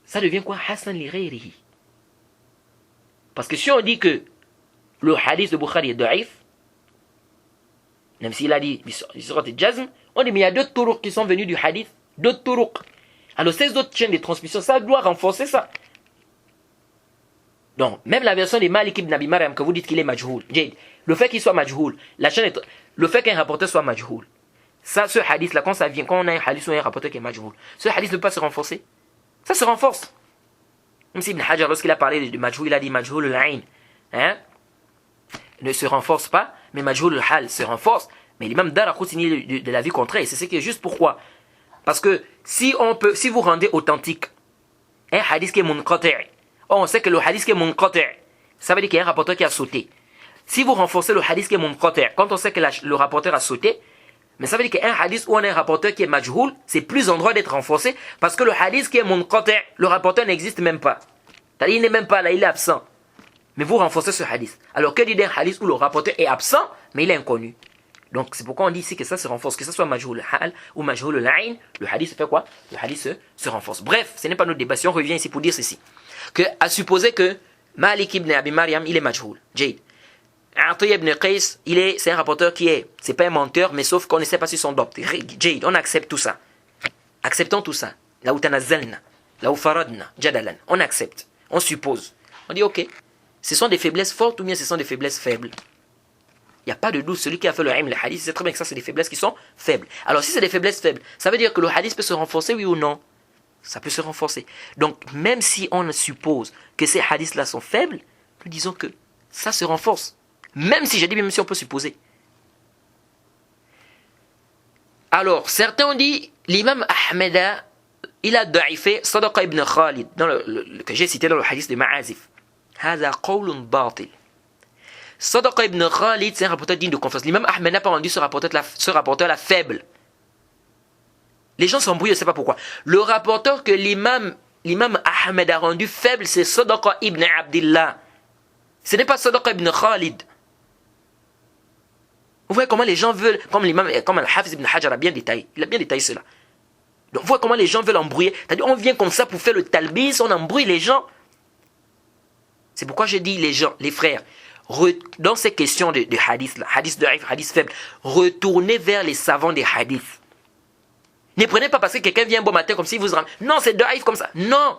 ça devient quoi? Hasan li ghayrihi. Parce que si on dit que le hadith de Bukhari est da'if, même s'il a dit surat al-jazm, on dit mais il y a d'autres turuq qui sont venus du hadith, d'autres turuq. Alors ces autres chaînes de transmission, ça doit renforcer ça. Donc, même la version de Malik ibn Abi Maryam que vous dites qu'il est majhoul, le fait qu'il soit majhoul, le fait qu'un rapporteur soit majhoul, ça, ce hadith là, quand on a un hadith ou un rapporteur qui est majhoul, ce hadith ne peut pas se renforcer. Ça se renforce. Même si Ibn Hajar, lorsqu'il a parlé de majhoul, il a dit majhoul al-ayn, hein, ne se renforce pas, mais majhoul al-hal se renforce. Mais l'imam Daraqutni de la vie contraire, c'est ce qui est juste. Pourquoi? Parce que si vous rendez authentique un hadith qui est munqati', on sait que le hadith qui est munqati', ça veut dire qu'il y a un rapporteur qui a sauté. Si vous renforcez le hadith qui est munqati', quand on sait que le rapporteur a sauté, mais ça veut dire qu'un hadith où on a un rapporteur qui est majhoul, c'est plus en droit d'être renforcé, parce que le hadith qui est munqati', le rapporteur n'existe même pas. C'est-à-dire il n'est même pas là, il est absent. Mais vous renforcez ce hadith. Alors que dit d'un hadith où le rapporteur est absent, mais il est inconnu? Donc c'est pourquoi on dit ici que ça se renforce, que ça soit majhoul al-hal ou majhoul al-ayn, le hadith fait quoi? Le hadith se renforce. Bref, ce n'est pas notre débat. Si on revient ici pour dire ceci, que à supposer que Malik ibn Abi Maryam, il est majhoul. Jade. Atiyya ibn Qais, c'est un rapporteur c'est pas un menteur, mais sauf qu'on ne sait pas si son dopt. Jade, on accepte tout ça. Acceptons tout ça. Là où tanazzalna, là où faradna, jadalan, on accepte. On suppose. On dit ok, ce sont des faiblesses fortes ou bien ce sont des faiblesses faibles. Il n'y a pas de doute, celui qui a fait le ilm, le hadith, c'est très bien que ça c'est des faiblesses qui sont faibles. Alors si c'est des faiblesses faibles, ça veut dire que le hadith peut se renforcer, oui ou non? Ça peut se renforcer. Donc même si on suppose que ces hadiths-là sont faibles, nous disons que ça se renforce. Même si, j'ai dit même si on peut supposer. Alors, certains ont dit, l'imam Ahmed, il a daïfé Sadaqa ibn Khalid, que j'ai cité dans le hadith de Ma'azif. هذا قول باطل. Sadaqa ibn Khalid, c'est un rapporteur digne de confiance. L'imam Ahmed n'a pas rendu ce rapporteur-là faible. Les gens s'embrouillent, je ne sais pas pourquoi. Le rapporteur que l'imam Ahmed a rendu faible, c'est Sadaqa ibn Abdillah. Ce n'est pas Sadaqa ibn Khalid. Vous voyez comment les gens veulent, comme Al-Hafiz ibn Hajar a bien détaillé. Il a bien détaillé cela. Donc vous voyez comment les gens veulent embrouiller. C'est-à-dire on vient comme ça pour faire le talbis, on embrouille les gens. C'est pourquoi je dis les gens, les frères, dans ces questions de hadith, là, hadith daif, hadith faible, retournez vers les savants des hadiths. Ne prenez pas parce que quelqu'un vient un bon matin comme si vous ramène. Non, c'est daif comme ça. Non.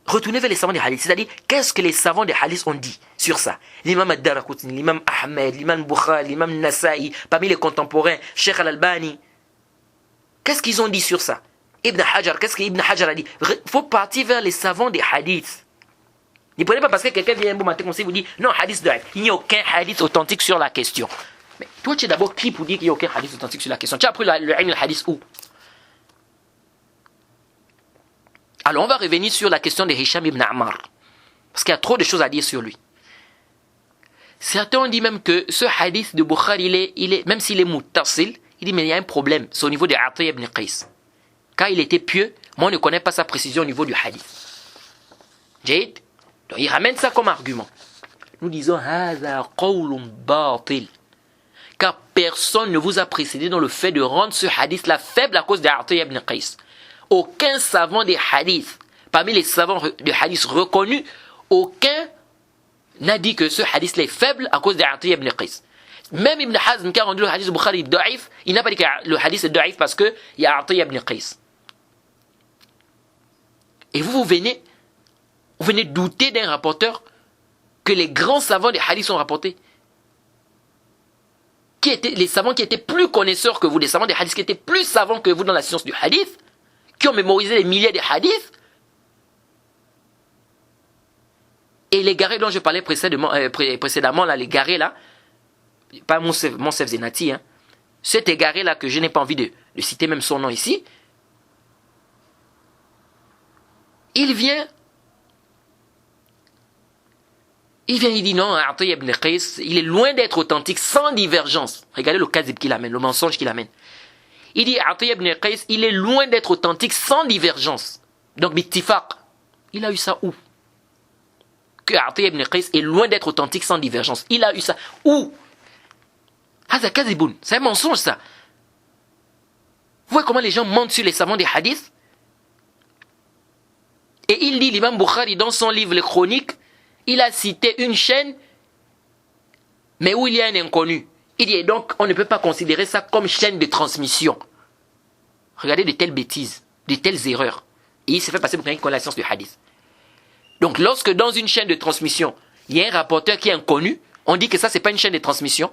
Retournez vers les savants des hadiths. C'est-à-dire, qu'est-ce que les savants des hadiths ont dit sur ça? L'imam Ad-Daraqutni, l'imam Ahmed, l'imam Bukhari, l'imam Nasa'i, parmi les contemporains, Sheikh Al-Albani. Qu'est-ce qu'ils ont dit sur ça? Ibn Hajar, qu'est-ce qu'Ibn Hajar a dit? Il faut partir vers les savants des hadiths. Ne prenez pas parce que quelqu'un vient un bon matin comme ça vous dit non, hadith daif. Il n'y a aucun hadith authentique sur la question. Mais toi, tu es d'abord qui pour dire qu'il n'y a aucun hadith authentique sur la question? Tu as appris le hadith où? Alors, on va revenir sur la question de Hisham ibn Ammar. Parce qu'il y a trop de choses à dire sur lui. Certains ont dit même que ce hadith de Bukhari, même s'il est muttasil, il dit mais il y a un problème. C'est au niveau de Atiyya ibn Qais. Quand il était pieux, moi on ne connais pas sa précision au niveau du hadith. Jade. Donc il ramène ça comme argument. Nous disons Hadha qawlun batil. Car personne ne vous a précédé dans le fait de rendre ce hadith-là faible à cause de Atiyya ibn Qais. Aucun savant des hadiths, parmi les savants de hadiths reconnus, aucun n'a dit que ce hadith-là est faible à cause d'Atiyya ibn Qais. Même Ibn Hazm qui a rendu le hadith de Bukhari daif, il n'a pas dit que le hadith est daif parce qu'il y a Atiyya ibn Qais. Et vous venez douter d'un rapporteur que les grands savants des hadiths ont rapporté. Qui étaient les savants qui étaient plus connaisseurs que vous, les savants des hadiths qui étaient plus savants que vous dans la science du hadith, qui ont mémorisé les milliers de hadiths. Et les garés dont je parlais précédemment là, les garés là, pas Monsef Zenati, hein, cet égaré là que je n'ai pas envie de citer même son nom ici, il dit non, Atiyya ibn Qais, il est loin d'être authentique, sans divergence. Regardez le kazib qu'il amène, le mensonge qu'il amène. Il dit Atiyya ibn Qais, il est loin d'être authentique, sans divergence. Donc, bittifaq, il a eu ça où? Que Atiyya ibn Qais est loin d'être authentique, sans divergence. Il a eu ça où? Haza kaziboun, c'est un mensonge ça. Vous voyez comment les gens mentent sur les savants des hadiths? Et il dit, l'imam Bukhari, dans son livre Les Chroniques, il a cité une chaîne, mais où il y a un inconnu. Il dit, et donc, on ne peut pas considérer ça comme chaîne de transmission. Regardez de telles bêtises, de telles erreurs. Et il s'est fait passer pour quelqu'un qui connaît la science du hadith. Donc, lorsque dans une chaîne de transmission, il y a un rapporteur qui est inconnu, on dit que ça, c'est pas une chaîne de transmission.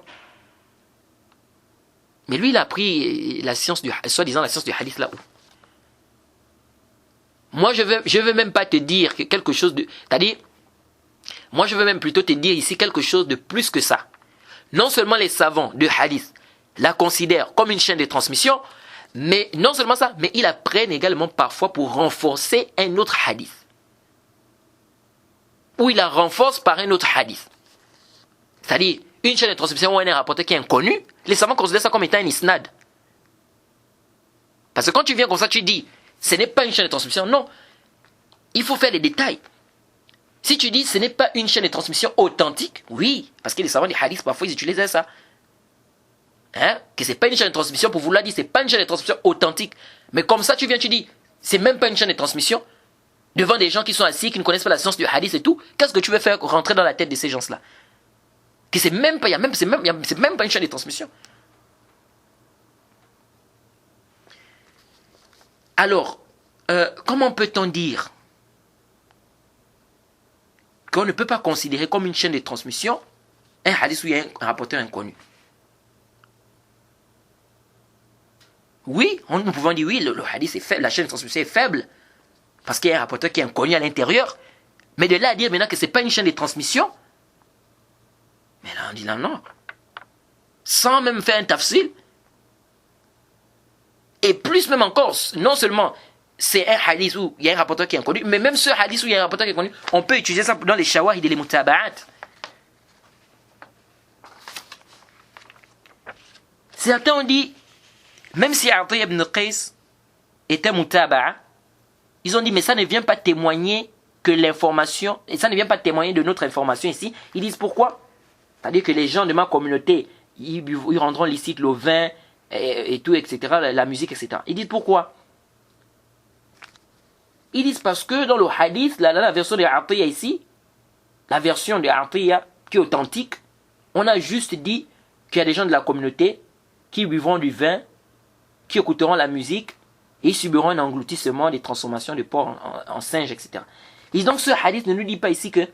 Mais lui, il a appris la science soi-disant la science du hadith là-haut. Moi, je veux même pas te dire quelque chose de... C'est-à-dire, moi, je veux même plutôt te dire ici quelque chose de plus que ça. Non seulement les savants de hadith la considèrent comme une chaîne de transmission, mais non seulement ça, mais ils la prennent également parfois pour renforcer un autre hadith. Ou ils la renforcent par un autre hadith. C'est-à-dire, une chaîne de transmission où on a un rapporteur qui est inconnu, les savants considèrent ça comme étant un isnad. Parce que quand tu viens comme ça, tu dis, ce n'est pas une chaîne de transmission, non. Il faut faire les détails. Si tu dis, ce n'est pas une chaîne de transmission authentique, oui, parce que les savants des hadiths, parfois, ils utilisent ça. Hein? Que ce n'est pas une chaîne de transmission, pour vous l'a dit, ce n'est pas une chaîne de transmission authentique. Mais comme ça, tu viens, tu dis, c'est même pas une chaîne de transmission, devant des gens qui sont assis, qui ne connaissent pas la science du hadith et tout, qu'est-ce que tu veux faire rentrer dans la tête de ces gens-là? Que c'est même pas, c'est même pas une chaîne de transmission. Alors, comment peut-on dire qu'on ne peut pas considérer comme une chaîne de transmission un hadith où il y a un rapporteur inconnu. Oui, nous pouvons dire oui, le hadith est faible, la chaîne de transmission est faible, parce qu'il y a un rapporteur qui est inconnu à l'intérieur. Mais de là à dire maintenant que ce n'est pas une chaîne de transmission, mais là on dit non. Sans même faire un tafsil, et plus même encore, non seulement c'est un hadith où il y a un rapporteur qui est inconnu, mais même ce hadith où il y a un rapporteur qui est inconnu, on peut utiliser ça dans les shawahid et les mutaba'at. Certains ont dit, même si Ata ibn Qais était mutaba'a, ils ont dit, mais ça ne vient pas témoigner que l'information, et ça ne vient pas témoigner de notre information ici. Ils disent pourquoi? C'est-à-dire que les gens de ma communauté, ils rendront licite le vin et tout, etc., la musique, etc. Ils disent pourquoi? Ils disent parce que dans le hadith, la version de Atiya ici, la version de Atiya qui est authentique, on a juste dit qu'il y a des gens de la communauté qui buvront du vin, qui écouteront la musique et ils subiront un engloutissement des transformations de porc en singe, etc. Et donc ce hadith ne nous dit pas ici que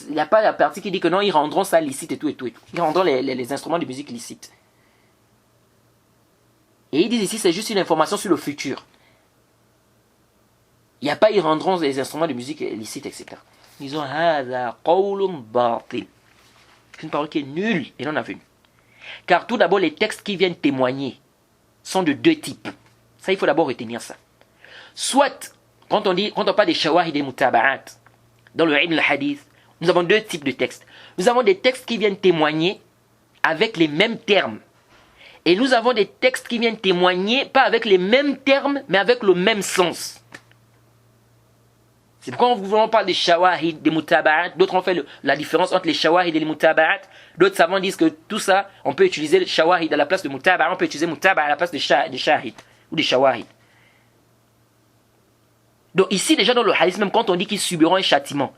il n'y a pas la partie qui dit que non, ils rendront ça licite et tout et tout. Ils rendront les instruments de musique licites. Et ils disent ici c'est juste une information sur le futur. Il n'y a pas ils rendront les instruments de musique licites, etc. Ils ont hada qawlun batil. C'est une parole qui est nulle et non avenue. Car tout d'abord les textes qui viennent témoigner sont de deux types. Ça il faut d'abord retenir ça. Soit quand on parle des shawahid et des mutaba'at dans le ilm al-hadith, nous avons deux types de textes. Nous avons des textes qui viennent témoigner avec les mêmes termes. Et nous avons des textes qui viennent témoigner, pas avec les mêmes termes, mais avec le même sens. C'est pourquoi on parle des shawahid, des mutaba'at. D'autres ont fait la différence entre les shawahid et les mutaba'at. D'autres savants disent que tout ça, on peut utiliser le shawahid à la place de mutaba'at. On peut utiliser mutaba'at à la place de shahid ou des shawahid. Donc ici, déjà dans le hadith, même quand on dit qu'ils subiront un châtiment,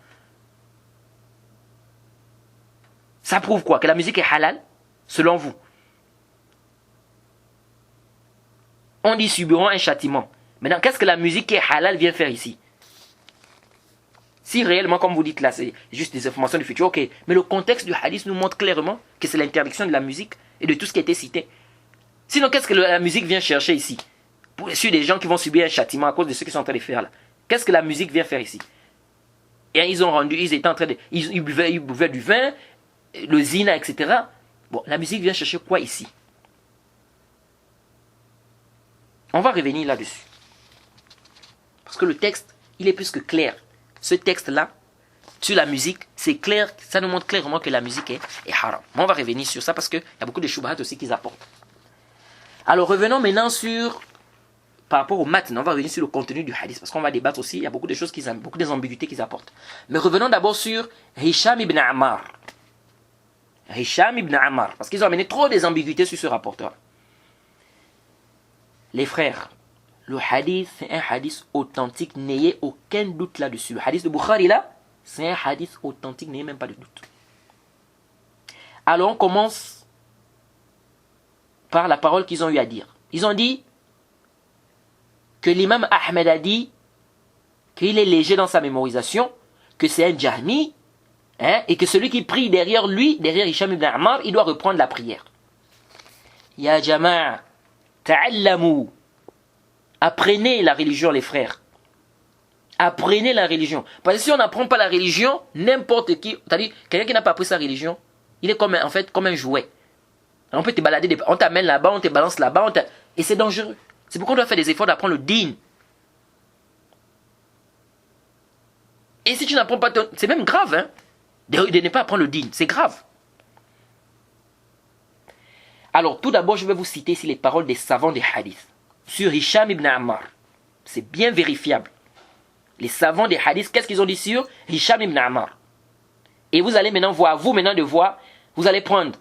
ça prouve quoi? Que la musique est halal, selon vous. On dit subiront un châtiment. Maintenant, qu'est-ce que la musique qui est halal vient faire ici? Si réellement, comme vous dites là, c'est juste des informations du futur, ok. Mais le contexte du hadith nous montre clairement que c'est l'interdiction de la musique et de tout ce qui a été cité. Sinon, qu'est-ce que la musique vient chercher ici? Sur des gens qui vont subir un châtiment à cause de ce qu'ils sont en train de faire là. Qu'est-ce que la musique vient faire ici? Et ils étaient en train de... Ils buvaient du vin, le zina, etc. Bon, la musique vient chercher quoi ici? On va revenir là-dessus. Parce que le texte, il est plus que clair. Ce texte-là, sur la musique, c'est clair, ça nous montre clairement que la musique est haram. Mais on va revenir sur ça parce qu'il y a beaucoup de shubhat aussi qu'ils apportent. Alors revenons maintenant par rapport au matn, on va revenir sur le contenu du hadith, parce qu'on va débattre aussi, il y a beaucoup de choses beaucoup d'ambiguïtés qu'ils apportent. Mais revenons d'abord sur Hisham ibn Ammar. Hisham ibn Ammar, parce qu'ils ont amené trop des ambiguïtés sur ce rapporteur. Les frères, le hadith, c'est un hadith authentique, n'ayez aucun doute là-dessus. Le hadith de Bukhari là, c'est un hadith authentique, n'ayez même pas de doute. Alors on commence par la parole qu'ils ont eu à dire. Ils ont dit que l'imam Ahmed a dit qu'il est léger dans sa mémorisation, que c'est un jahmi, et que celui qui prie derrière lui, derrière Hisham ibn Ammar, il doit reprendre la prière. Ya jama'a, ta'allamu. Apprenez la religion, les frères. Apprenez la religion. Parce que si on n'apprend pas la religion, n'importe qui, c'est-à-dire quelqu'un qui n'a pas appris sa religion, il est comme un jouet. On peut te balader, on t'amène là-bas, on te balance là-bas, et c'est dangereux. C'est pourquoi on doit faire des efforts d'apprendre le din. Et si tu n'apprends pas, c'est même grave, hein, de ne pas apprendre le din, c'est grave. Alors tout d'abord, je vais vous citer ici les paroles des savants des hadiths sur Hisham ibn Ammar. C'est bien vérifiable. Les savants des hadiths, qu'est-ce qu'ils ont dit sur Hisham ibn Ammar? Et vous allez maintenant voir, vous allez prendre,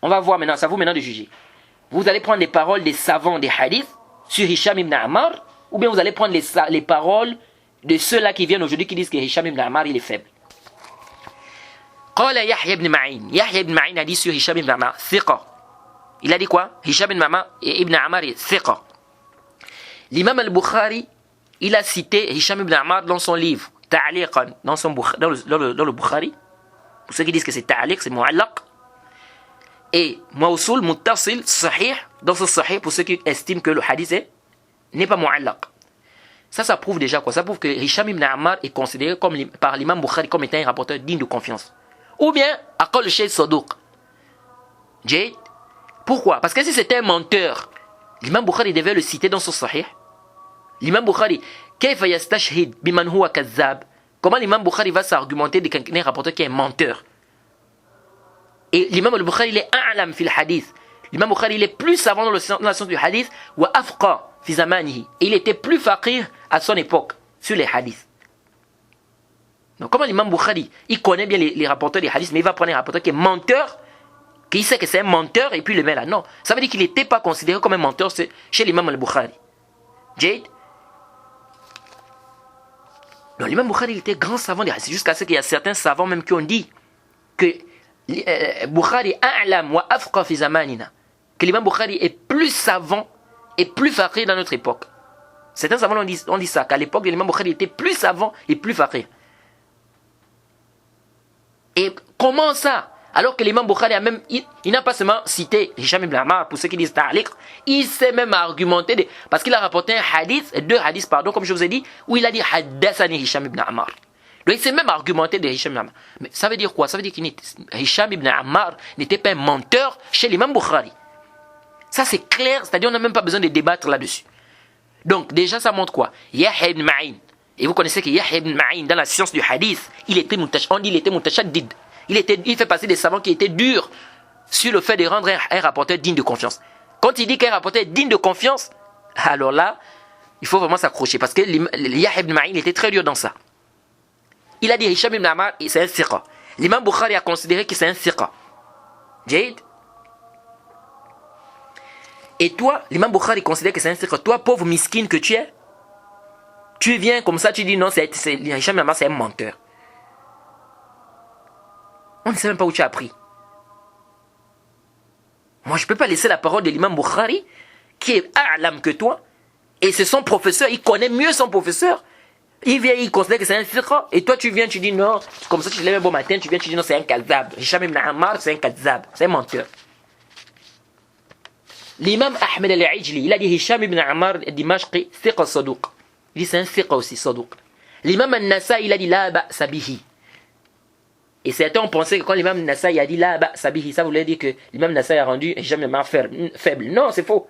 on va voir maintenant, c'est à vous maintenant de juger. Vous allez prendre les paroles des savants des hadiths sur Hisham ibn Ammar, ou bien vous allez prendre les paroles de ceux-là qui viennent aujourd'hui qui disent que Hisham ibn Ammar il est faible. قال يحيى بن معين يحيى بن معين a dit sur Hisham ibn Ammar ثقة. Il a dit quoi? Hisham ibn Ammar est ثقة. L'imam al-Bukhari, il a cité Hisham ibn Ammar dans son livre ta'liqan dans le Bukhari. Pour ceux qui disent que c'est ta'liq, c'est mu'allaq. Et mawsul, muttasil, sahih, dans ce sahih, pour ceux qui estiment que le hadith n'est pas mu'allaq. Ça prouve déjà quoi? Ça prouve que Hisham ibn Ammar est considéré par l'imam Bukhari comme étant un rapporteur digne de confiance. Ou bien, aqal shay saduq. Jade. Pourquoi? Parce que si c'était un menteur, l'imam Bukhari devait le citer dans son sahih. L'imam Bukhari, kayfa yastashhid biman huwa kazzab? Comment l'imam Bukhari va s'argumenter de quelqu'un rapporteur qui est menteur? Et l'imam al-Bukhari, il est a'lam fil hadith. L'imam Bukhari, il est plus savant dans la science du hadith, wa afqa fi zamanihi. Et il était plus faqih à son époque sur les hadiths. Donc comment l'imam Bukhari, il connaît bien les rapporteurs des hadiths, mais il va prendre un rapporteur qui est menteur, qui sait que c'est un menteur, et puis le met là. Non, ça veut dire qu'il n'était pas considéré comme un menteur chez l'imam al-Bukhari. Jade. Donc l'imam Bukhari, il était grand savant des hadiths, jusqu'à ce qu'il y a certains savants même qui ont dit que Bukhari a'lam wa afqa fi zamanina, que l'imam Bukhari est plus savant et plus faqih dans notre époque. Certains savants ont dit ça, qu'à l'époque de l'imam Bukhari, il était plus savant et plus faqih. Et comment ça? Alors que l'imam Bukhari a même, il n'a pas seulement cité Hisham ibn Ammar, pour ceux qui disent ta'liq, il s'est même argumenté, parce qu'il a rapporté deux hadiths, comme je vous ai dit, où il a dit haddathani Hisham ibn Ammar. Donc il s'est même argumenté de Hisham ibn Ammar. Mais ça veut dire quoi? Ça veut dire Hisham ibn Ammar n'était pas un menteur chez l'imam Bukhari. Ça c'est clair, c'est-à-dire on n'a même pas besoin de débattre là-dessus. Donc déjà ça montre quoi? Yahya ibn Ma'in. Et vous connaissez que Yahya ibn Ma'in, dans la science du hadith, il était mutashaddid. Il fait passer des savants qui étaient durs sur le fait de rendre un rapporteur digne de confiance. Quand il dit qu'un rapporteur est digne de confiance, alors là, il faut vraiment s'accrocher. Parce que Yahya ibn Ma'in était très dur dans ça. Il a dit Hisham ibn Ammar, c'est un thiqa. L'imam Bukhari a considéré que c'est un thiqa. Jade. Et toi, l'imam Bukhari considère que c'est un thiqa. Toi, pauvre miskin que tu es, tu viens comme ça, tu dis non, Hisham ibn Ammar, c'est un menteur. On ne sait même pas où tu as appris. Moi, je ne peux pas laisser la parole de l'imam Bukhari, qui est a'lam que toi, et c'est son professeur, il connaît mieux son professeur. Il vient, il considère que c'est un thiqa, et toi tu viens, tu dis non, comme ça tu te lèves un bon matin, tu viens, tu dis non, c'est un kazzab. Hisham ibn Ammar, c'est un kazzab, c'est un menteur. L'imam Ahmed al-Ijli, il a dit Hisham ibn Ammar al-Dimashqi, thiqa saduq. Il dit c'est un thiqa aussi, saduq. L'imam al-Nasai, il a dit la ba'sa bihi. Et certains ont pensé que quand l'imam al-Nasai a dit la ba'sa bihi, ça voulait dire que l'imam al-Nasai a rendu Hisham ibn Ammar faible. Non, c'est faux.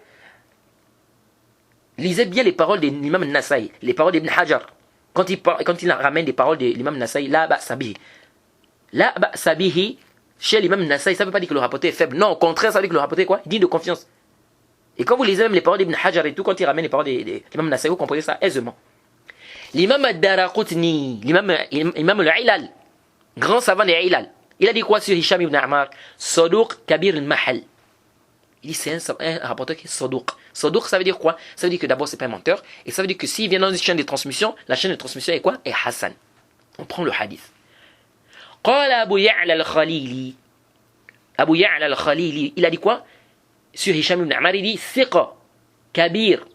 Lisez bien les paroles de l'imam al-Nasai, les paroles d'Ibn Hajar. Quand il ramène des paroles de l'imam Nasai, la ba'sa bihi. La ba'sa bihi, chez l'imam Nasai, ça ne veut pas dire que le rapporteur est faible. Non, au contraire, ça veut dire que le rapporteur est quoi? Digne de confiance. Et quand vous lisez même les paroles d'Ibn Hajar et tout, quand il ramène les paroles de l'imam Nasai, vous comprenez ça aisément. L'imam ad-Daraqutni, l'imam al-Ilal, grand savant des Ilal, il a dit quoi sur Hisham ibn Ammar? Saduq kabir al-Mahal. Il dit c'est un rapporteur qui est saduq. Saduq, ça veut dire quoi? Ça veut dire que d'abord c'est pas un menteur, et ça veut dire que s'il vient dans une chaîne de transmission, la chaîne de transmission est quoi? Est Hassan. On prend le hadith. Qala Abu Ya'la al-Khalili. Abu Ya'la al-Khalili, il a dit quoi? Sur Hisham ibn Ammar, il dit thiqa kabir.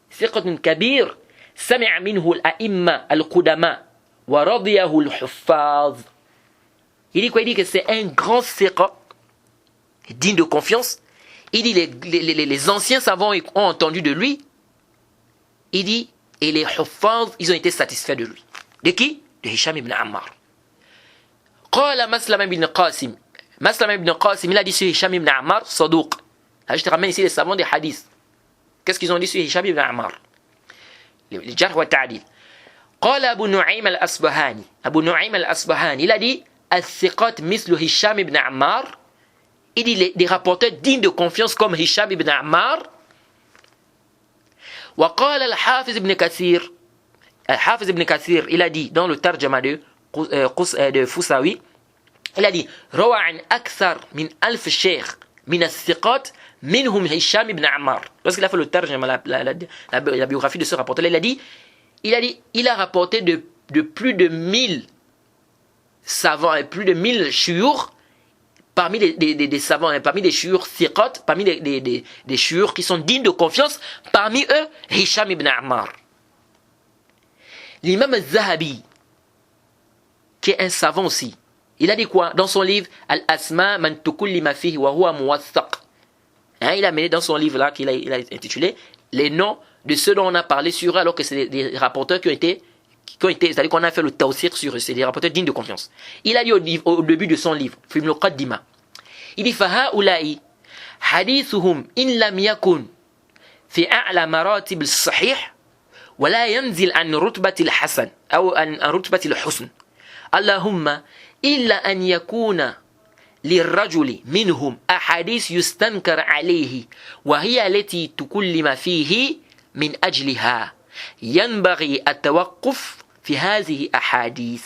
Thiqatun kabir. Sami'a minhu al-a'imma al-qudama wa radiyahu al-huffaz. Il dit quoi? Il dit que c'est un grand thiqa, digne de confiance. Il dit les anciens savants ont entendu de lui. Il dit, et les huffaz, ils ont été satisfaits de lui. De qui? De Hisham ibn Ammar. Qala Maslam ibn Qasim. Maslam ibn Qasim, il a dit sur Hisham ibn Ammar, saduq. Là, je te ramène ici les savants des hadiths. Qu'est-ce qu'ils ont dit sur Hisham ibn Ammar? Les jarh wa ta'dil. Qala Abu Nu'aym al-Asbahani. Abu Nu'aym al-Asbahani, il a dit, al-thiqat mislu Hisham ibn Ammar. Il dit des rapporteurs dignes de confiance comme Hisham ibn Ammar. وقال الحافظ ابن كثير. الحافظ ابن كثير il a dit dans le tarjama de Foussawi, il a dit روى عن أكثر من 1000 شيخ من الثقات منهم هشام ibn Ammar. Lorsqu'il a fait le tarjama, la biographie de ce rapporteur, il a rapporté de plus de 1000 savants et plus de 1000 shuyukh parmi des savants, parmi des shuyukh thiqat, parmi des shuyukh qui sont dignes de confiance, parmi eux Hisham ibn Ammar. L'imam al-Zahabi, qui est un savant aussi. Il a dit quoi dans son livre Al-Asma man tukullima fihi wa huwa muwaththaq. Il a mené dans son livre là qu'il a intitulé les noms de ceux dont on a parlé sur eux, alors que c'est des rapporteurs qui ont été, c'est-à-dire qu'on a fait le tawsir sur eux, c'est des rapporteurs dignes de confiance. Il a dit au début de son livre, Fi al-Muqaddima, il dit فَهَؤُلَاءِ حَدِيثُهُمْ إِنْ لَمْ يَكُنْ في أعلى مراتب الصحيح ولا ينزل عن رتبة الحسن أو عن رتبة الحسن اللهم إلا أن يكون للرجل منهم أحاديث يستنكر عليه وهي التي تكلم فيه من أجلها ينبغي التوقف في هذه أحاديث.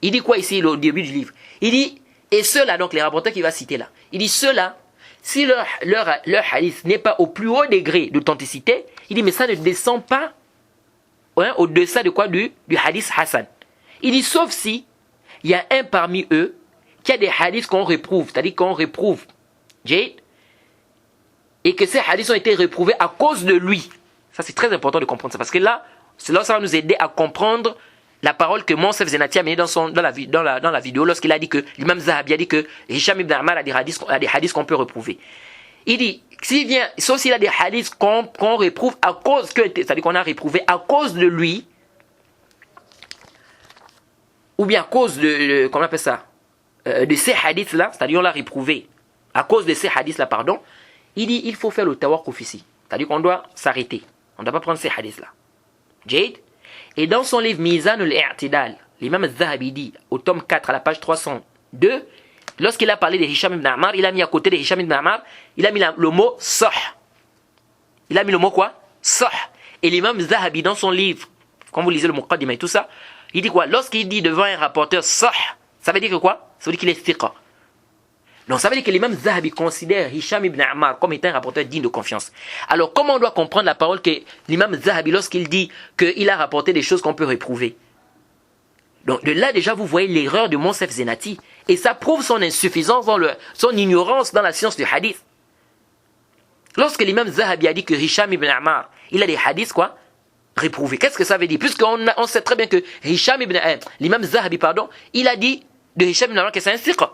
Il dit quoi ici au début du livre? Il dit, et ceux-là, donc les rapporteurs qu'il va citer là, il dit ceux-là, si leur hadith n'est pas au plus haut degré d'authenticité, il dit mais ça ne descend pas au-dessus de quoi du hadith Hassan. Il dit sauf si il y a un parmi eux qui a des hadiths qu'on réprouve, c'est-à-dire qu'on réprouve, et que ces hadiths ont été réprouvés à cause de lui. Ça c'est très important de comprendre ça, parce que là, ça va nous aider à comprendre la parole que Monsef Zenati a menée dans la vidéo lorsqu'il a dit que l'imam Zahabi a dit que Hisham ibn Ammar a des hadiths qu'on peut reprouver. Il dit, sauf s'il a des hadiths qu'on réprouve à cause c'est-à-dire qu'on a réprouvé à cause de lui, ou bien à cause de comment on appelle ça, de ces hadiths là, c'est-à-dire on l'a réprouvé à cause de ces hadiths là, pardon. Il dit, il faut faire le tawaqquf ici, c'est-à-dire qu'on doit s'arrêter, on ne doit pas prendre ces hadiths là. Jade. Et dans son livre Mizan al-I'tidal, l'imam al-Zahabi dit, au tome 4, à la page 302, lorsqu'il a parlé de Hisham ibn Ammar, il a mis à côté de Hisham ibn Ammar, il a mis le mot sah. Il a mis le mot quoi? Sah. Et l'imam Zahabi, dans son livre, quand vous lisez le Muqaddimah et tout ça, il dit quoi? Lorsqu'il dit devant un rapporteur sah, ça veut dire que quoi? Ça veut dire qu'il est thiqa. Donc ça veut dire que l'imam Zahabi considère Hisham ibn Ammar comme étant un rapporteur digne de confiance. Alors comment on doit comprendre la parole que l'imam Zahabi, lorsqu'il dit qu'il a rapporté des choses qu'on peut réprouver? Donc de là déjà vous voyez l'erreur de Monsef Zenati. Et ça prouve son insuffisance, son ignorance dans la science du hadith. Lorsque l'imam Zahabi a dit que Hisham ibn Ammar, il a des hadiths quoi? Réprouvés. Qu'est-ce que ça veut dire? Puisqu'on sait très bien que l'imam Zahabi, pardon, il a dit de Hisham ibn Ammar que c'est un thiqa.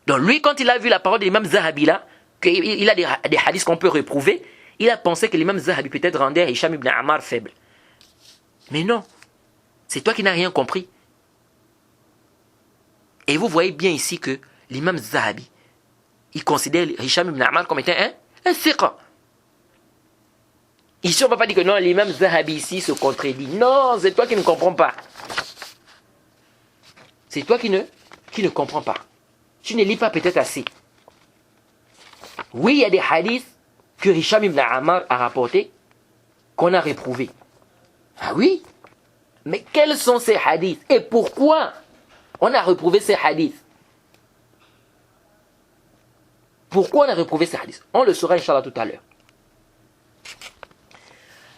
Donc lui, quand il a vu la parole de l'imam Zahabi là, qu'il a des hadiths qu'on peut réprouver, il a pensé que l'imam Zahabi peut-être rendait Hisham ibn Ammar faible. Mais non, c'est toi qui n'as rien compris. Et vous voyez bien ici que l'imam Zahabi, il considère Hisham ibn Ammar comme étant un thiqa. Ici on ne va pas dire que non, l'imam Zahabi ici se contredit. Non, c'est toi qui ne comprends pas. C'est toi qui ne comprends pas. Tu ne lis pas peut-être assez. Oui, il y a des hadiths que Hisham ibn Ammar a rapportés qu'on a réprouvés. Ah oui? Mais quels sont ces hadiths? Et pourquoi on a réprouvé ces hadiths? Pourquoi on a réprouvé ces hadiths? On le saura, Inch'Allah, tout à l'heure.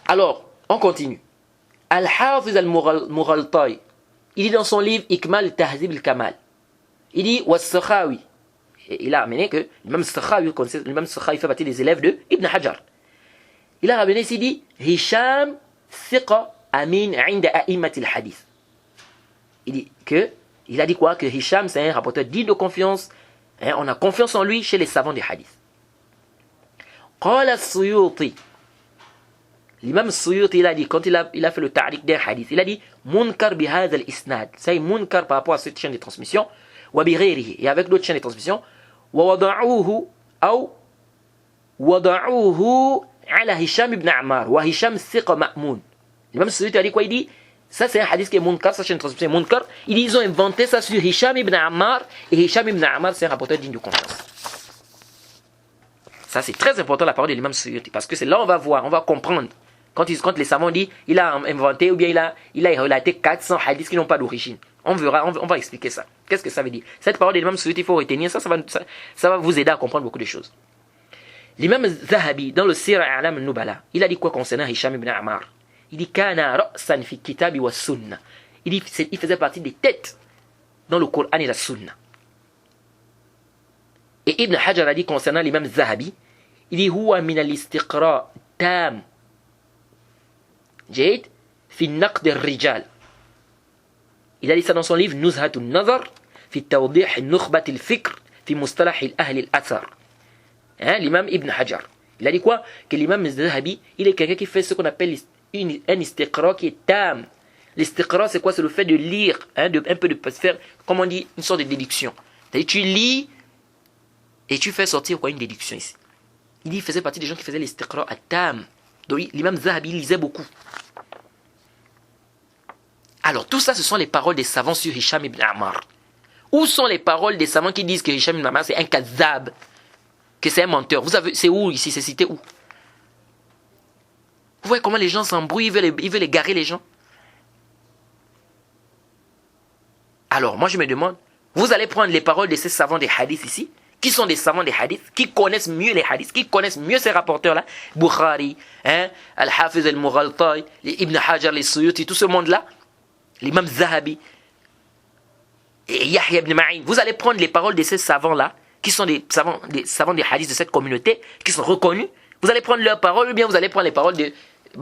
Alors, on continue. Al-Hafiz al-Mughaltai, il dit dans son livre Ikmal Tahzib al-Kamal, il dit Was-Sakhawi. Il a ramené que l'imam Sakhawi fait partie des élèves de Ibn Hajar. Il a ramené ici, il dit Hisham thiqa amin inda a'immat al-hadith. Il a dit quoi? Que Hisham c'est un rapporteur digne de confiance. On a confiance en lui chez les savants des hadiths. Qala as-Suyuti. L'imam Suyuti, il a dit, quand il a fait le ta'liq d'un hadith, il a dit Munkar bi hadha al-isnad. C'est munkar par rapport à cette chaîne de transmission. Et avec d'autres chaînes de transmission, ووضعوه على هشام بن عمار وهشام ثقة مأمون. L'imam Suyuti a dit quoi? Il dit ça c'est un hadith qui est munkar, ça c'est une transmission munkar. Ils ont inventé ça sur Hisham ibn Ammar, et Hisham ibn Ammar c'est un rapporteur digne de confiance. Ça c'est très important la parole de l'imam Suyuti, parce que c'est là on va voir, on va comprendre. Quand les savants disent il a inventé ou bien il a relaté 400 hadiths qui n'ont pas d'origine. On va expliquer ça. Qu'est-ce que ça veut dire? Cette parole de l'imam Suyuti, il faut retenir ça va vous aider à comprendre beaucoup de choses. L'imam Zahabi, dans le Sira A'lam al-Nubala, il a dit quoi concernant Hisham ibn Ammar? Il dit Kana ra'san fi kitabi wa sunna. Il faisait partie des têtes dans le Coran et la sunna. Et Ibn Hajar a dit concernant l'imam Zahabi, il dit Huwa min al-istiqra tam. Jade fi naqd al-rijal. Il a dit ça dans son livre Nuzhat al-Nazar fi tawdih nukhbat al-fikr fi mustalah al-ahl al-athar. L'imam Ibn Hajar. Il a dit quoi? Que l'imam Zahabi, il est quelqu'un qui fait ce qu'on appelle un istiqra qui est tam. L'istiqra, c'est quoi? C'est le fait de lire, un peu de faire, comme on dit, une sorte de déduction. C'est-à-dire, tu lis et tu fais sortir quoi, une déduction ici. Il dit, il faisait partie des gens qui faisaient l'istiqra à tam. Donc, l'imam Zahabi lisait beaucoup. Alors, tout ça, ce sont les paroles des savants sur Hisham ibn Ammar. Où sont les paroles des savants qui disent que Hisham ibn Ammar, c'est un kazab, que c'est un menteur? Vous avez, c'est où ici? C'est cité où? Vous voyez comment les gens s'embrouillent, ils veulent égarer les gens. Alors, moi je me demande, vous allez prendre les paroles de ces savants des hadiths ici, qui sont des savants des hadiths, qui connaissent mieux les hadiths, qui connaissent mieux ces rapporteurs-là, Bukhari, Al-Hafiz al-Mughaltai, les Ibn Hajar, les Suyuti, tout ce monde-là, l'imam Zahabi, et Yahya ibn Ma'in. Vous allez prendre les paroles de ces savants-là, qui sont des savants des hadiths de cette communauté, qui sont reconnus. Vous allez prendre leurs paroles, ou bien vous allez prendre les paroles de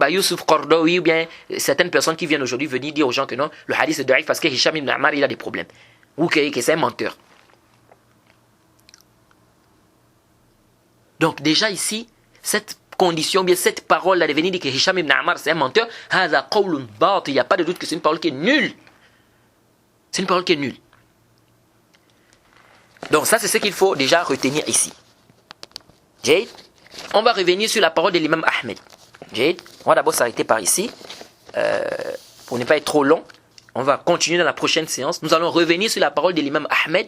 Youssouf Qaradawi, ou bien certaines personnes qui viennent aujourd'hui venir dire aux gens que non, le hadith est daif parce que Hisham ibn Ammar il a des problèmes. Ou que c'est un menteur. Donc déjà ici, cette condition, bien cette parole-là de venir dire que Hisham ibn Ammar c'est un menteur, il n'y a pas de doute que c'est une parole qui est nulle. C'est une parole qui est nulle. Donc ça c'est ce qu'il faut déjà retenir ici. Jade, on va revenir sur la parole de l'imam Ahmed. Jade, on va d'abord s'arrêter par ici. Pour ne pas être trop long, on va continuer dans la prochaine séance. Nous allons revenir sur la parole de l'imam Ahmed.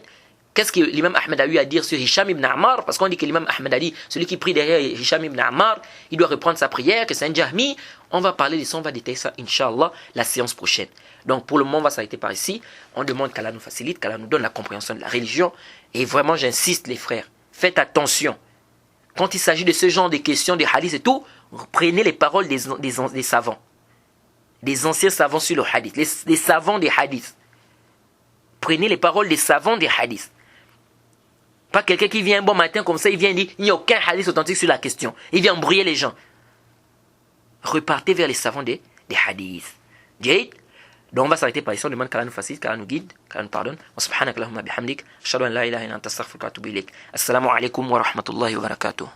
Qu'est-ce que l'imam Ahmed a eu à dire sur Hisham ibn Ammar? Parce qu'on dit que l'imam Ahmed a dit, celui qui prie derrière Hisham ibn Ammar, il doit reprendre sa prière, que c'est un Jahmi. On va parler de ça, on va détailler ça, Inch'Allah, la séance prochaine. Donc pour le moment, on va s'arrêter par ici. On demande qu'Allah nous facilite, qu'Allah nous donne la compréhension de la religion. Et vraiment, j'insiste les frères, faites attention. Quand il s'agit de ce genre de questions, de hadiths et tout, prenez les paroles des savants. Des anciens savants sur le hadith, les savants des hadiths. Prenez les paroles des savants des hadiths. Pas quelqu'un qui vient un bon matin comme ça, il vient dire, il n'y a aucun hadith authentique sur la question. Il vient embrouiller les gens. Repartez vers les savants des hadiths. Jade. Donc on va s'arrêter par ici, on demande qu'Allah nous facilite, qu'Allah nous guide, qu'Allah nous pardonne. Wa subhanaka Allahumma bihamdik, ashhadu an la ilaha illa anta astaghfiruka wa atubu ilayk. Assalamu alaikum wa rahmatullahi wa barakatuh.